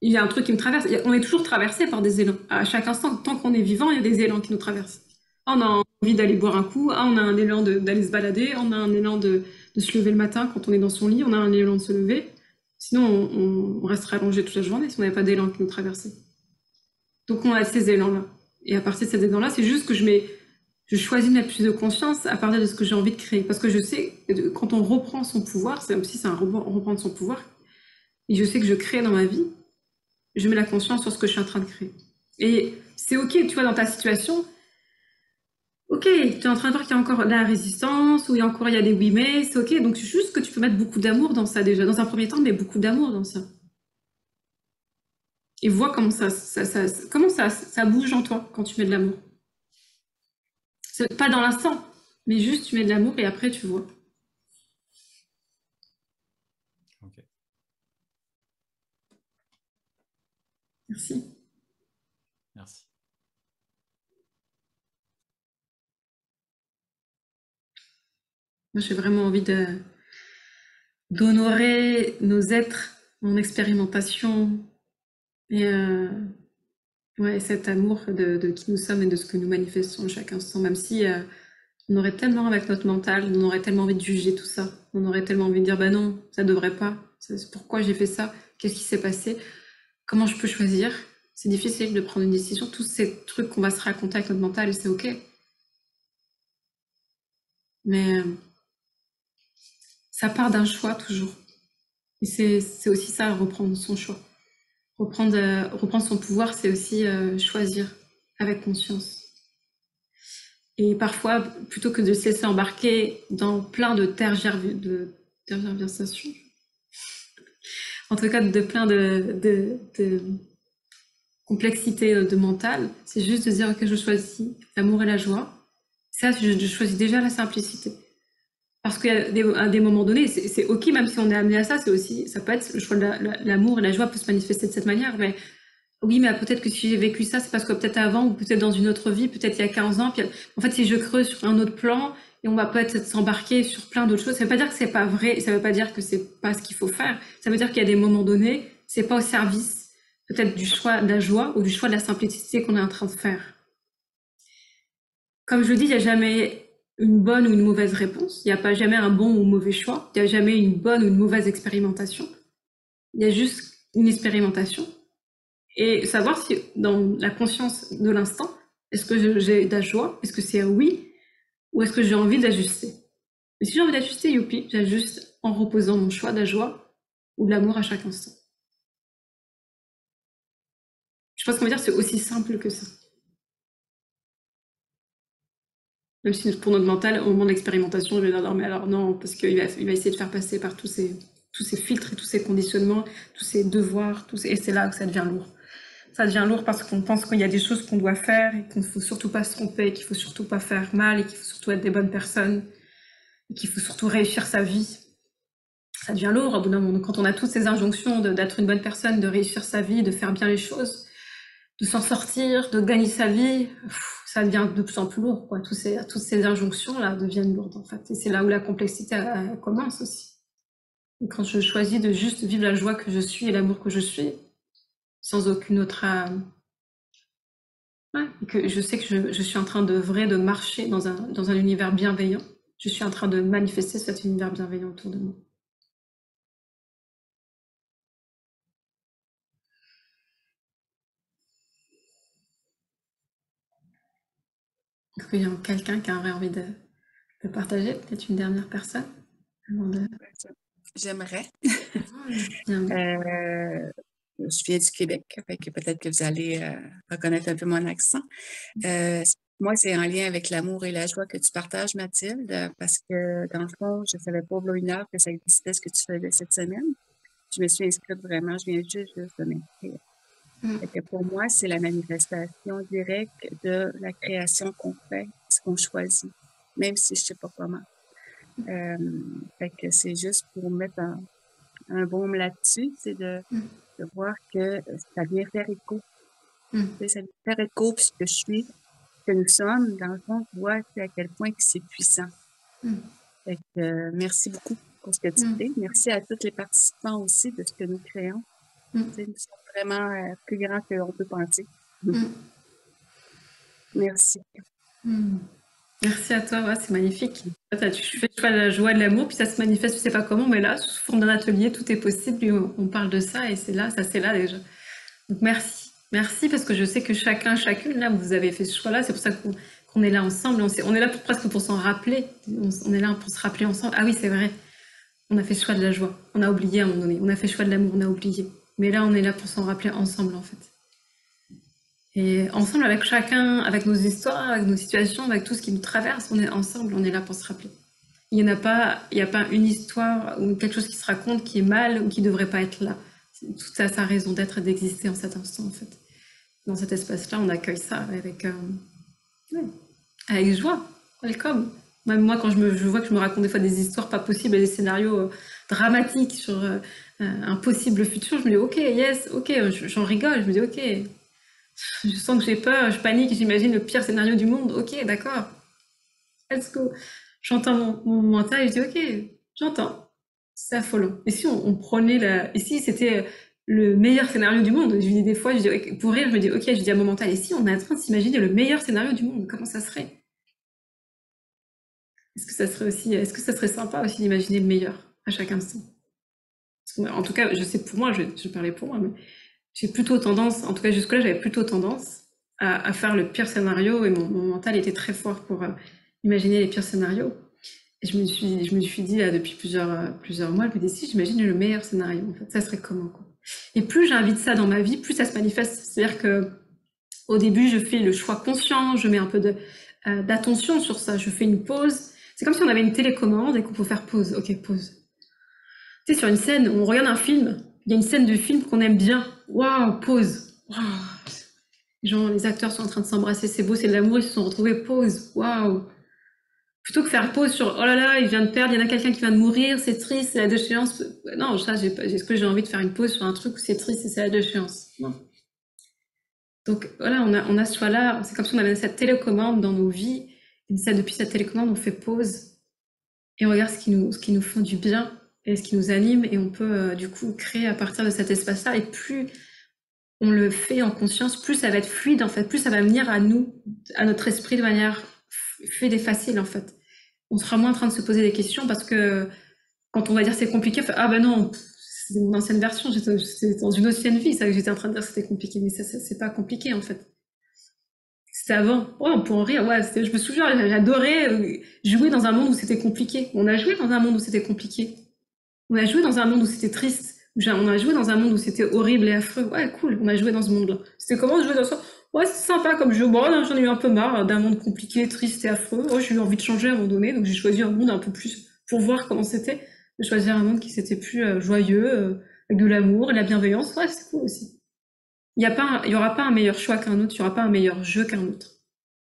Il y a un truc qui me traverse. On est toujours traversé par des élans. À chaque instant, tant qu'on est vivant, il y a des élans qui nous traversent. On a envie d'aller boire un coup, on a un élan d'aller se balader, on a un élan de se lever le matin quand on est dans son lit, on a un élan de se lever. Sinon, on resterait allongé toute la journée si on n'avait pas d'élan qui nous traversait. Donc on a ces élans-là. Et à partir de ces élans-là, c'est juste que je choisis de mettre plus de conscience à partir de ce que j'ai envie de créer. Parce que je sais que quand on reprend son pouvoir, c'est comme si c'est un reprendre son pouvoir, et je sais que je crée dans ma vie, je mets la conscience sur ce que je suis en train de créer. Et c'est OK, tu vois, dans ta situation, OK, tu es en train de voir qu'il y a encore de la résistance, ou il y a des oui mais, c'est OK. Donc juste que tu peux mettre beaucoup d'amour dans ça déjà. Dans un premier temps, mais beaucoup d'amour dans ça. Et vois comment ça bouge en toi quand tu mets de l'amour. C'est pas dans l'instant, mais juste tu mets de l'amour et après tu vois. Ok. Merci. Merci. Moi, j'ai vraiment envie d'honorer nos êtres en expérimentation et ouais, cet amour de qui nous sommes et de ce que nous manifestons chaque instant, même si on aurait tellement avec notre mental, on aurait tellement envie de juger tout ça, on aurait tellement envie de dire bah non, ça devrait pas, pourquoi j'ai fait ça, qu'est-ce qui s'est passé, comment je peux choisir, c'est difficile de prendre une décision, tous ces trucs qu'on va se raconter avec notre mental, c'est OK. Mais ça part d'un choix toujours. Et c'est aussi ça, reprendre son choix. Reprendre son pouvoir, c'est aussi choisir avec conscience. Et parfois, plutôt que de se laisser embarquer dans plein de tergiversations, en tout cas de plein de complexité de mental, c'est juste de dire ok, je choisis l'amour et la joie. Ça, je choisis déjà la simplicité. Parce qu'à des moments donnés, c'est OK, même si on est amené à ça, c'est aussi, ça peut être le choix de l'amour et la joie peut se manifester de cette manière, mais oui, mais peut-être que si j'ai vécu ça, c'est parce que peut-être avant, ou peut-être dans une autre vie, peut-être il y a 15 ans, puis en fait, si je creuse sur un autre plan, et on va peut-être s'embarquer sur plein d'autres choses, ça veut pas dire que c'est pas vrai, ça veut pas dire que c'est pas ce qu'il faut faire, ça veut dire qu'il y a des moments donnés, c'est pas au service, peut-être du choix de la joie, ou du choix de la simplicité qu'on est en train de faire. Comme je le dis, il n'y a jamais une bonne ou une mauvaise réponse. Il n'y a pas jamais un bon ou mauvais choix. Il n'y a jamais une bonne ou une mauvaise expérimentation. Il y a juste une expérimentation. et savoir si dans la conscience de l'instant, est-ce que j'ai de la joie, est-ce que c'est un oui, ou est-ce que j'ai envie d'ajuster. Et si j'ai envie d'ajuster, youpi, j'ajuste en reposant mon choix de la joie ou de l'amour à chaque instant. Je pense qu'on va dire c'est aussi simple que ça. Même si pour notre mental, au moment de l'expérimentation, je vais dire non, mais alors non, parce qu'il va essayer de faire passer par tous ces filtres et tous ces conditionnements, tous ces devoirs, et c'est là que ça devient lourd. Ça devient lourd parce qu'on pense qu'il y a des choses qu'on doit faire et qu'il ne faut surtout pas se tromper, qu'il ne faut surtout pas faire mal et qu'il faut surtout être des bonnes personnes et qu'il faut surtout réussir sa vie. Ça devient lourd au bout d'un moment. Quand on a toutes ces injonctions d'être une bonne personne, de réussir sa vie, de faire bien les choses, de s'en sortir, de gagner sa vie, ça devient de plus en plus lourd, quoi. Toutes ces injonctions-là deviennent lourdes, en fait. Et c'est là où la complexité commence aussi. Et quand je choisis de juste vivre la joie que je suis et l'amour que je suis, sans aucune autre... Ouais, et que je sais que je suis en train de marcher dans un univers bienveillant. Je suis en train de manifester cet univers bienveillant autour de moi. Est-ce qu'il y a quelqu'un qui aurait envie de partager? Peut-être une dernière personne avant de... J'aimerais. Bien. Je viens du Québec, fait que peut-être que vous allez reconnaître un peu mon accent. Moi, c'est en lien avec l'amour et la joie que tu partages, Mathilde, parce que dans le fond, je ne savais pas, il y a une heure, que ça existait ce que tu faisais cette semaine. Je me suis inscrite vraiment, je viens juste de m'inscrire. Fait que pour moi, c'est la manifestation directe de la création qu'on fait, ce qu'on choisit, même si je ne sais pas comment. Fait que c'est juste pour mettre un baume là-dessus, c'est de voir que ça vient faire écho. Ça vient faire écho, puis ce que je suis, que nous sommes, dans le fond, je vois à quel point que c'est puissant. Fait que, merci beaucoup pour ce que tu fais. Merci à tous les participants aussi de ce que nous créons. Nous sommes vraiment plus grands qu'on peut penser. Merci. Merci à toi, ouais, c'est magnifique. Tu fais le choix de la joie et de l'amour, puis ça se manifeste, tu sais pas comment, mais là, sous forme d'un atelier, tout est possible, puis on parle de ça, et c'est là déjà. Donc merci. Merci, parce que je sais que chacune, là, vous avez fait ce choix-là, c'est pour ça qu'on est là ensemble, on est là presque pour s'en rappeler, on est là pour se rappeler ensemble. Ah oui, c'est vrai, on a fait le choix de la joie, on a oublié à un moment donné, on a fait le choix de l'amour, on a oublié. Mais là, on est là pour s'en rappeler ensemble, en fait. Et ensemble, avec chacun, avec nos histoires, avec nos situations, avec tout ce qui nous traverse, on est ensemble, on est là pour se rappeler. Il n'y a pas une histoire ou quelque chose qui se raconte qui est mal ou qui ne devrait pas être là. Tout ça a sa raison d'être et d'exister en cet instant, en fait. Dans cet espace-là, on accueille ça avec joie. Welcome. Même moi, quand je vois que je me raconte des fois des histoires pas possibles et des scénarios dramatiques sur un possible futur, je me dis ok, yes, ok, j'en rigole, je me dis ok. Je sens que j'ai peur, je panique, j'imagine le pire scénario du monde. Ok, d'accord. Let's go. J'entends mon mental et je dis ok, j'entends. C'est affolant. Et si on prenait et si c'était le meilleur scénario du monde? Je dis des fois, pour rire, je me dis ok, je dis à mon mental, et si on est en train de s'imaginer le meilleur scénario du monde, comment ça serait? Est-ce que ça serait sympa aussi d'imaginer le meilleur à chaque instant? En tout cas, je sais pour moi, je parlais pour moi, mais j'ai plutôt tendance, en tout cas jusque-là, j'avais plutôt tendance à faire le pire scénario, et mon mental était très fort pour imaginer les pires scénarios. Et je me suis dit là, depuis plusieurs mois, je me dis si j'imagine le meilleur scénario, en fait, ça serait comment, quoi. Et plus j'invite ça dans ma vie, plus ça se manifeste. C'est-à-dire que au début, je fais le choix conscient, je mets un peu d'attention sur ça, je fais une pause. C'est comme si on avait une télécommande et qu'on peut faire pause. Ok, pause. Tu sais, sur une scène, on regarde un film, il y a une scène de film qu'on aime bien. Waouh, pause. Waouh. Genre, les acteurs sont en train de s'embrasser, c'est beau, c'est de l'amour, ils se sont retrouvés, pause. Waouh. Plutôt que faire pause sur oh là là, il vient de perdre, il y en a quelqu'un qui vient de mourir, c'est triste, c'est la déchéance. Non, ça, est-ce que j'ai envie de faire une pause sur un truc où c'est triste et c'est la déchéance? Non. Donc voilà, on a ce choix-là, c'est comme si on avait cette télécommande dans nos vies, et depuis cette télécommande, on fait pause et on regarde ce qui nous fait du bien et ce qui nous anime, et on peut du coup créer à partir de cet espace-là, et plus on le fait en conscience, plus ça va être fluide en fait, plus ça va venir à nous, à notre esprit de manière fluide et facile en fait. On sera moins en train de se poser des questions, parce que quand on va dire c'est compliqué, on fait, ah ben non, c'était mon ancienne version, j'étais dans une ancienne vie, ça que j'étais en train de dire que c'était compliqué, mais ça, c'est pas compliqué en fait. C'était avant. Ouais, on peut en rire, ouais, je me souviens, j'adorais jouer dans un monde où c'était compliqué. On a joué dans un monde où c'était compliqué. On a joué dans un monde où c'était triste. On a joué dans un monde où c'était horrible et affreux. Ouais, cool, on a joué dans ce monde-là. C'était comment jouer dans ça? Ouais, c'est sympa comme jeu. Bon, j'en ai eu un peu marre d'un monde compliqué, triste et affreux. Oh, j'ai eu envie de changer à un moment donné, donc j'ai choisi un monde un peu plus, pour voir comment c'était, de choisir un monde qui c'était plus joyeux, avec de l'amour et de la bienveillance. Ouais, c'est cool aussi. Il y aura pas un meilleur choix qu'un autre, il y aura pas un meilleur jeu qu'un autre.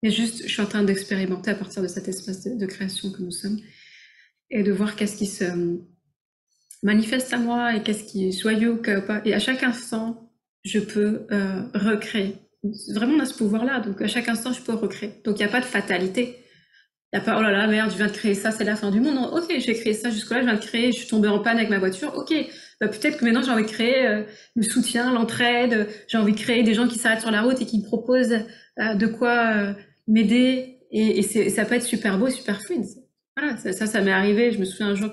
Mais juste, je suis en train d'expérimenter à partir de cet espace de création que nous sommes et de voir qu'est-ce qui se manifeste à moi et qu'est-ce qui est joyeux ou pas. Et à chaque instant, je peux recréer. Vraiment, on a ce pouvoir-là, donc à chaque instant, je peux recréer. Donc il n'y a pas de fatalité. Il n'y a pas, oh là là, merde, je viens de créer ça, c'est la fin du monde. Non, ok, j'ai créé ça jusque-là, je viens de créer, je suis tombée en panne avec ma voiture. Ok, bah, peut-être que maintenant j'ai envie de créer le soutien, l'entraide, j'ai envie de créer des gens qui s'arrêtent sur la route et qui me proposent de quoi m'aider. Et ça peut être super beau, super fluide. Voilà, ça m'est arrivé. Je me souviens un jour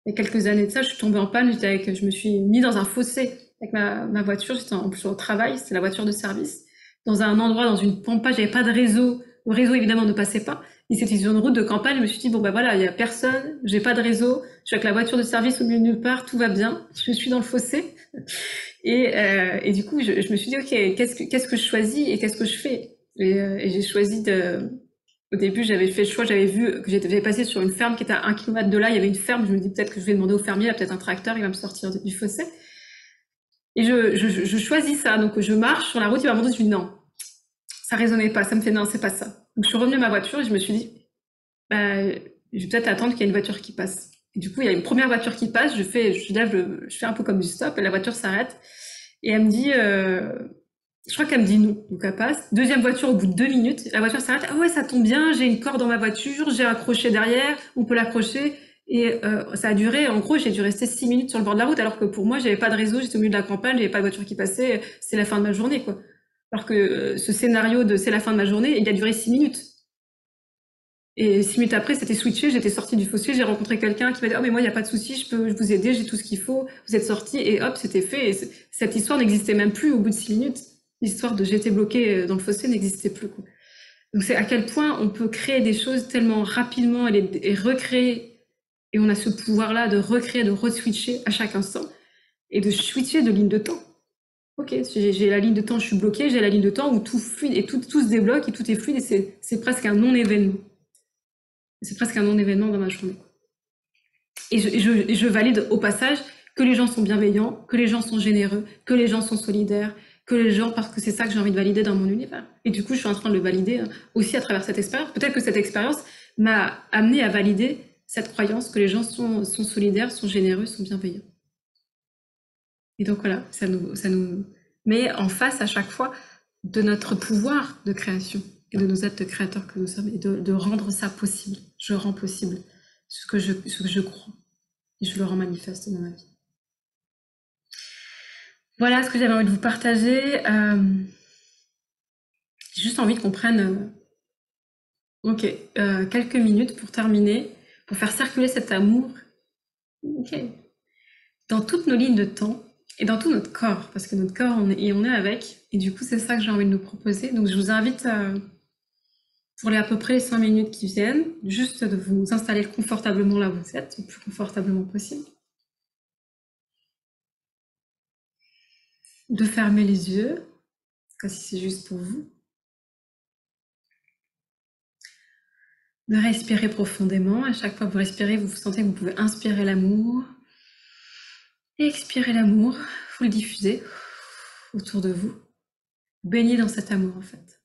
il y a quelques années de ça, je suis tombée en panne, je me suis mis dans un fossé avec ma voiture, j'étais en plus au travail, c'était la voiture de service, dans un endroit, dans une pampa, j'avais pas de réseau, le réseau évidemment ne passait pas, et c'était sur une route de campagne, je me suis dit, bon bah voilà, il y a personne, j'ai pas de réseau, je suis avec la voiture de service au milieu de nulle part, tout va bien, je suis dans le fossé, et du coup, je me suis dit, ok, qu'est-ce que je choisis et qu'est-ce que je fais? Et j'ai choisi au début, j'avais fait le choix, j'avais vu que j'avais passé sur une ferme qui était à 1 kilomètre de là, il y avait une ferme, je me dis peut-être que je vais demander au fermier, il y a peut-être un tracteur, il va me sortir du fossé. Et je choisis ça, donc je marche sur la route, il va me dire, je me dis non, ça résonnait pas, ça me fait non, c'est pas ça. Donc je suis revenue à ma voiture et je me suis dit, bah, je vais peut-être attendre qu'il y ait une voiture qui passe. Et du coup, il y a une première voiture qui passe, je fais un peu comme du stop, et la voiture s'arrête, et elle me dit, je crois qu'elle me dit non, donc elle passe. Deuxième voiture, au bout de 2 minutes, la voiture s'arrête. Ah ouais, ça tombe bien, j'ai une corde dans ma voiture, j'ai accroché derrière, on peut l'accrocher. Et ça a duré, en gros, j'ai dû rester 6 minutes sur le bord de la route, alors que pour moi, j'avais pas de réseau, j'étais au milieu de la campagne, j'avais pas de voiture qui passait, c'est la fin de ma journée, quoi. Alors que ce scénario de c'est la fin de ma journée, il a duré 6 minutes. Et 6 minutes après, c'était switché, j'étais sortie du fossé, j'ai rencontré quelqu'un qui m'a dit « Oh mais moi, il n'y a pas de souci, je peux vous aider, j'ai tout ce qu'il faut, vous êtes sortis » et hop, c'était fait. Et cette histoire n'existait même plus au bout de 6 minutes. L'histoire de j'étais bloquée dans le fossé n'existait plus, quoi. Donc c'est à quel point on peut créer des choses tellement rapidement et recréer. Et on a ce pouvoir-là de recréer, de re-switcher à chaque instant et de switcher de ligne de temps. Ok, j'ai la ligne de temps, je suis bloquée, j'ai la ligne de temps où tout fluide et tout se débloque et tout est fluide et c'est presque un non-événement. C'est presque un non-événement dans ma journée. Et je valide au passage que les gens sont bienveillants, que les gens sont généreux, que les gens sont solidaires, que les gens, parce que c'est ça que j'ai envie de valider dans mon univers. Et du coup, je suis en train de le valider aussi à travers cette expérience. Peut-être que cette expérience m'a amené à valider cette croyance que les gens sont solidaires, sont généreux, sont bienveillants. Et donc voilà, ça nous met en face à chaque fois de notre pouvoir de création et de nos êtres de créateurs que nous sommes et de rendre ça possible. Je rends possible ce que je crois et je le rends manifeste dans ma vie. Voilà ce que j'avais envie de vous partager. J'ai juste envie qu'on prenne quelques minutes pour terminer, pour faire circuler cet amour dans toutes nos lignes de temps et dans tout notre corps, parce que notre corps, on est avec, et du coup, c'est ça que j'ai envie de nous proposer. Donc, je vous invite, pour à peu près les 5 minutes qui viennent, juste de vous installer confortablement là où vous êtes, le plus confortablement possible. De fermer les yeux, si c'est juste pour vous. De respirer profondément. À chaque fois que vous respirez, vous sentez que vous pouvez inspirer l'amour. Et expirer l'amour. Vous le diffusez autour de vous. Baignez dans cet amour, en fait.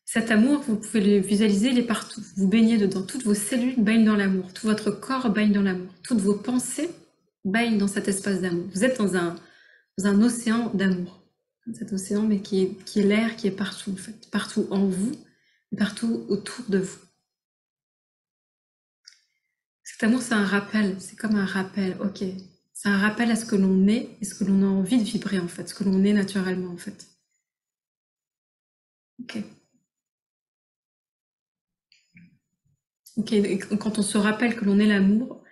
Cet amour, vous pouvez le visualiser, il est partout. Vous baignez dedans. Toutes vos cellules baignent dans l'amour. Tout votre corps baigne dans l'amour. Toutes vos pensées baignent dans cet espace d'amour. Vous êtes dans un océan d'amour. Cet océan, mais qui est l'air, qui est partout, en fait. Partout en vous, et partout autour de vous. Cet amour, c'est un rappel. C'est comme un rappel, ok. C'est un rappel à ce que l'on est et ce que l'on a envie de vibrer, en fait. Ce que l'on est naturellement, en fait. Ok. Ok, et quand on se rappelle que l'on est l'amour,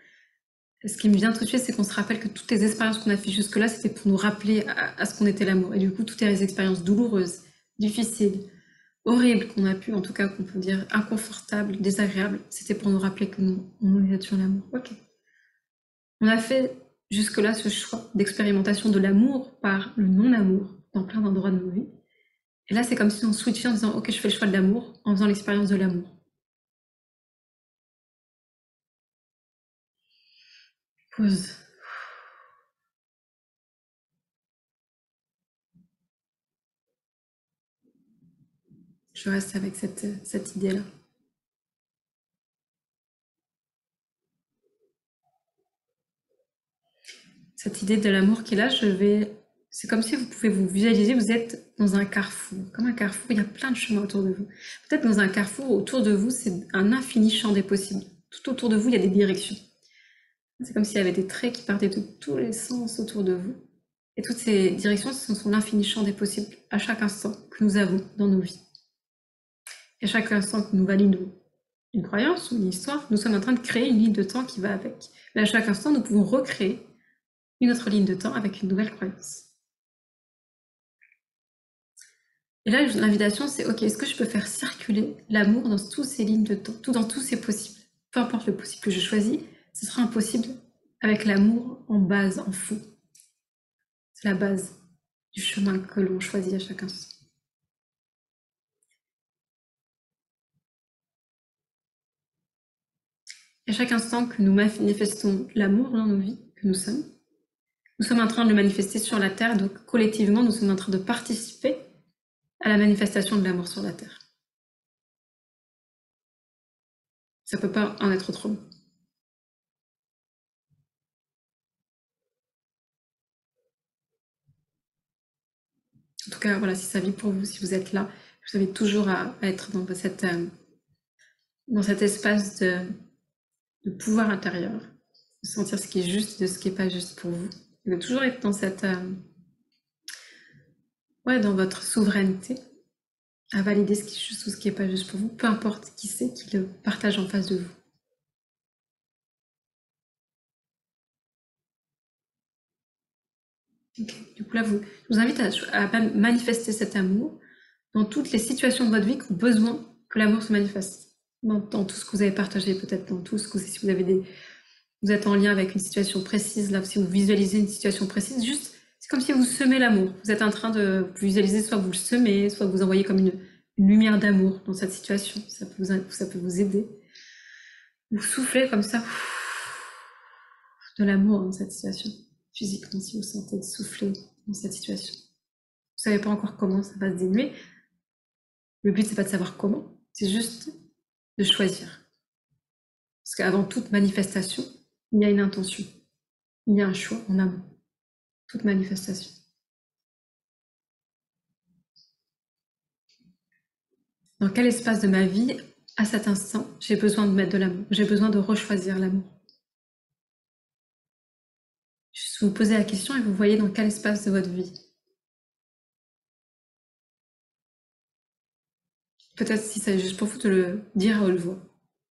ce qui me vient tout de suite, c'est qu'on se rappelle que toutes les expériences qu'on a fait jusque-là, c'était pour nous rappeler à ce qu'on était l'amour. Et du coup, toutes les expériences douloureuses, difficiles, horribles qu'on a pu, en tout cas qu'on peut dire inconfortables, désagréables, c'était pour nous rappeler que nous étions l'amour. Ok. On a fait jusque-là ce choix d'expérimentation de l'amour par le non-amour dans plein d'endroits de nos vies. Et là, c'est comme si on switchait en disant « Ok, je fais le choix de l'amour » en faisant l'expérience de l'amour. Pause. Je reste avec cette idée-là. Cette idée de l'amour qui est là, c'est comme si vous pouvez vous visualiser, vous êtes dans un carrefour. Comme un carrefour, il y a plein de chemins autour de vous. Peut-être dans un carrefour, autour de vous, c'est un infini champ des possibles. Tout autour de vous, il y a des directions. C'est comme s'il y avait des traits qui partaient de tous les sens autour de vous. Et toutes ces directions, ce sont l'infini champ des possibles à chaque instant que nous avons dans nos vies. Et à chaque instant que nous validons une croyance ou une histoire, nous sommes en train de créer une ligne de temps qui va avec. Mais à chaque instant, nous pouvons recréer une autre ligne de temps avec une nouvelle croyance. Et là, l'invitation, c'est ok, est-ce que je peux faire circuler l'amour dans toutes ces lignes de temps, dans tous ces possibles? Peu importe le possible que je choisis, ce sera un possible avec l'amour en base, en fond. C'est la base du chemin que l'on choisit à chaque instant. Et à chaque instant que nous manifestons l'amour dans nos vies, que nous sommes en train de le manifester sur la Terre, donc collectivement, nous sommes en train de participer à la manifestation de l'amour sur la Terre. Ça ne peut pas en être autrement. En tout cas, voilà, si ça vit pour vous, si vous êtes là, vous avez toujours à être dans cet espace de pouvoir intérieur, de sentir ce qui est juste de ce qui n'est pas juste pour vous. Et de toujours être dans dans votre souveraineté, à valider ce qui est juste ou ce qui n'est pas juste pour vous, peu importe qui c'est qui le partage en face de vous. Okay. Du coup là, je vous invite à manifester cet amour dans toutes les situations de votre vie qui ont besoin que l'amour se manifeste. Dans tout ce que vous avez partagé, peut-être dans tout ce que si vous êtes en lien avec une situation précise, là, si vous visualisez une situation précise, juste, c'est comme si vous semez l'amour. Vous êtes en train de visualiser, soit vous le semez, soit vous envoyez comme une lumière d'amour dans cette situation. Ça peut vous aider. Vous soufflez comme ça de l'amour dans cette situation. Physiquement, si vous sentez de souffler dans cette situation. Vous ne savez pas encore comment ça va se dénouer. Le but, c'est pas de savoir comment, c'est juste de choisir. Parce qu'avant toute manifestation, il y a une intention. Il y a un choix en amont. Toute manifestation. Dans quel espace de ma vie, à cet instant, j'ai besoin de mettre de l'amour? J'ai besoin de rechoisir l'amour. Juste vous posez la question et vous voyez dans quel espace de votre vie. Peut-être si c'est juste pour vous de le dire à haute voix.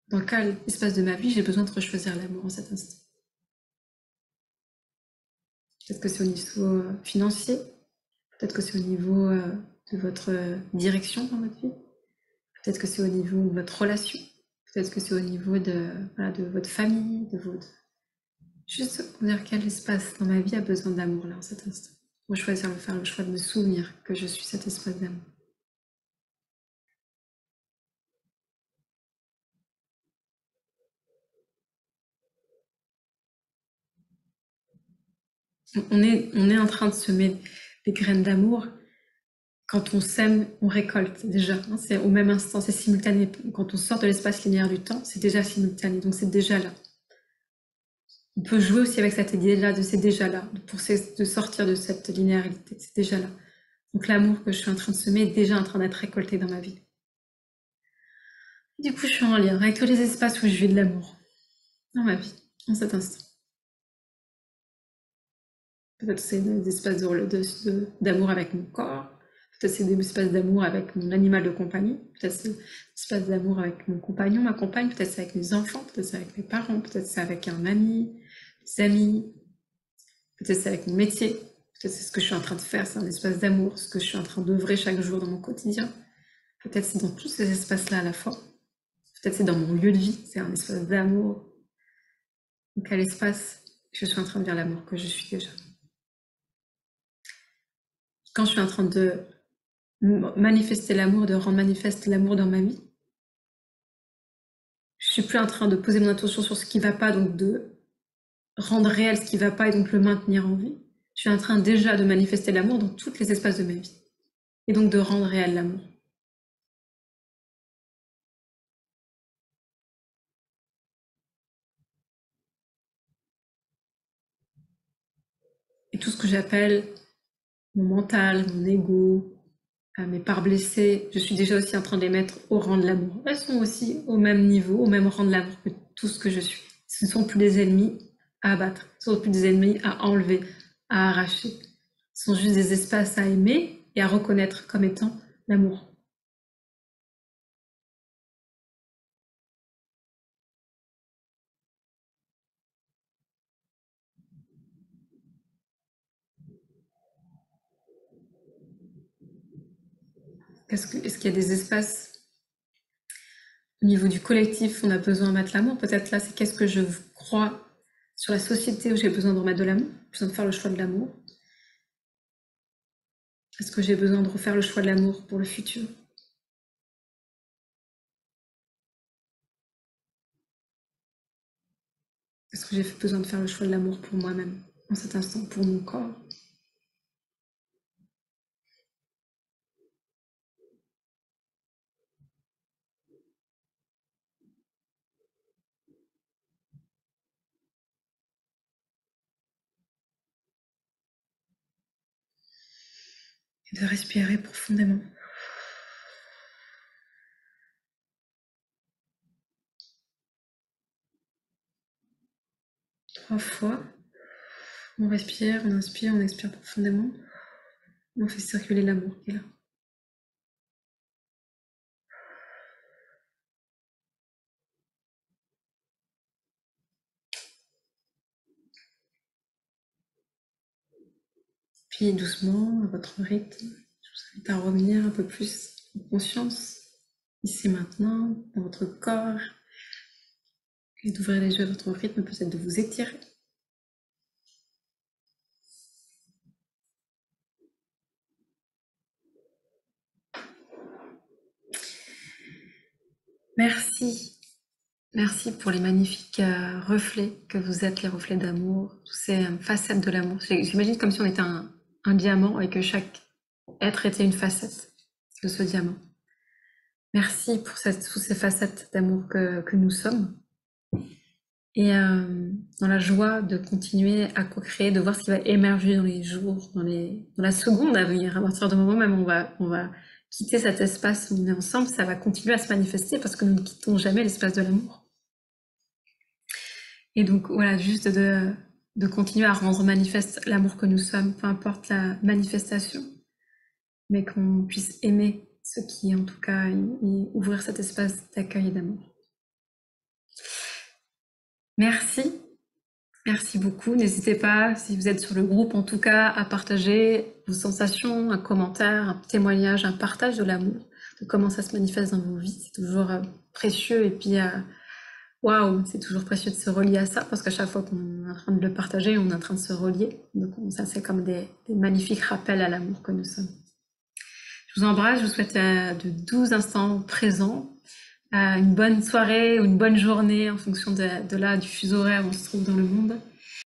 Dans quel espace de ma vie j'ai besoin de rechoisir l'amour en cet instant? Peut-être que c'est au niveau financier, peut-être que c'est au niveau de votre direction dans votre vie, peut-être que c'est au niveau de votre relation, peut-être que c'est au niveau de votre famille, de votre... Juste dire quel espace dans ma vie a besoin d'amour là en cet instant. Faire le choix de me souvenir que je suis cet espace d'amour. On est en train de semer des graines d'amour. Quand on sème, on récolte déjà. C'est au même instant, c'est simultané. Quand on sort de l'espace linéaire du temps, c'est déjà simultané, donc c'est déjà là. On peut jouer aussi avec cette idée-là de c'est déjà là, de sortir de cette linéarité, c'est déjà là. Donc l'amour que je suis en train de semer est déjà en train d'être récolté dans ma vie. Du coup, je suis en lien avec tous les espaces où je vis de l'amour dans ma vie, en cet instant. Peut-être c'est des espaces d'amour avec mon corps, peut-être c'est des espaces d'amour avec mon animal de compagnie, peut-être c'est des espaces d'amour avec mon compagnon, ma compagne, peut-être c'est avec mes enfants, peut-être c'est avec mes parents, peut-être c'est avec un ami, des amis, peut-être c'est avec mon métier, peut-être c'est ce que je suis en train de faire, c'est un espace d'amour, ce que je suis en train d'œuvrer chaque jour dans mon quotidien. Peut-être c'est dans tous ces espaces-là à la fois. Peut-être c'est dans mon lieu de vie, c'est un espace d'amour. Donc quel espace je suis en train de dire l'amour que je suis déjà. Quand je suis en train de manifester l'amour, de rendre manifeste l'amour dans ma vie, je suis plus en train de poser mon attention sur ce qui ne va pas, donc de rendre réel ce qui ne va pas et donc le maintenir en vie. Je suis en train déjà de manifester l'amour dans tous les espaces de ma vie et donc de rendre réel l'amour. Et tout ce que j'appelle mon mental, mon ego, mes parts blessées, je suis déjà aussi en train de les mettre au rang de l'amour. Elles sont aussi au même niveau, au même rang de l'amour que tout ce que je suis. Ce ne sont plus des ennemis à abattre, ce ne sont plus des ennemis à enlever, à arracher. Ce sont juste des espaces à aimer et à reconnaître comme étant l'amour. Est-ce qu'il y a des espaces au niveau du collectif, on a besoin de mettre l'amour? Peut-être là, c'est qu'est-ce que je crois sur la société où j'ai besoin de remettre de l'amour, besoin de faire le choix de l'amour. Est-ce que j'ai besoin de refaire le choix de l'amour pour le futur? Est-ce que j'ai besoin de faire le choix de l'amour pour moi-même, en cet instant, pour mon corps? Et de respirer profondément. Trois fois. On respire, on inspire, on expire profondément. On fait circuler l'amour qui est là. Puis doucement, à votre rythme, je vous invite à revenir un peu plus en conscience, ici maintenant, dans votre corps, et d'ouvrir les yeux à votre rythme, peut-être de vous étirer. Merci. Merci pour les magnifiques reflets que vous êtes, les reflets d'amour, toutes ces facettes de l'amour. J'imagine comme si on était un diamant et que chaque être était une facette de ce diamant. Merci pour toutes ces facettes d'amour que nous sommes. Et dans la joie de continuer à co-créer, de voir ce qui va émerger dans les jours, dans la seconde à venir, à partir du moment même où on va quitter cet espace où on est ensemble, ça va continuer à se manifester parce que nous ne quittons jamais l'espace de l'amour. Et donc voilà, juste de continuer à rendre manifeste l'amour que nous sommes, peu importe la manifestation, mais qu'on puisse aimer ce qui, en tout cas, et ouvrir cet espace d'accueil et d'amour. Merci. Merci beaucoup. N'hésitez pas, si vous êtes sur le groupe, en tout cas, à partager vos sensations, un commentaire, un témoignage, un partage de l'amour, de comment ça se manifeste dans vos vies. C'est toujours précieux. Et puis, waouh, c'est toujours précieux de se relier à ça, parce qu'à chaque fois qu'on est en train de le partager, on est en train de se relier. Donc, ça, c'est comme des magnifiques rappels à l'amour que nous sommes. Je vous embrasse. Je vous souhaite de doux instants présents. Une bonne soirée ou une bonne journée en fonction du fuseau horaire où on se trouve dans le monde.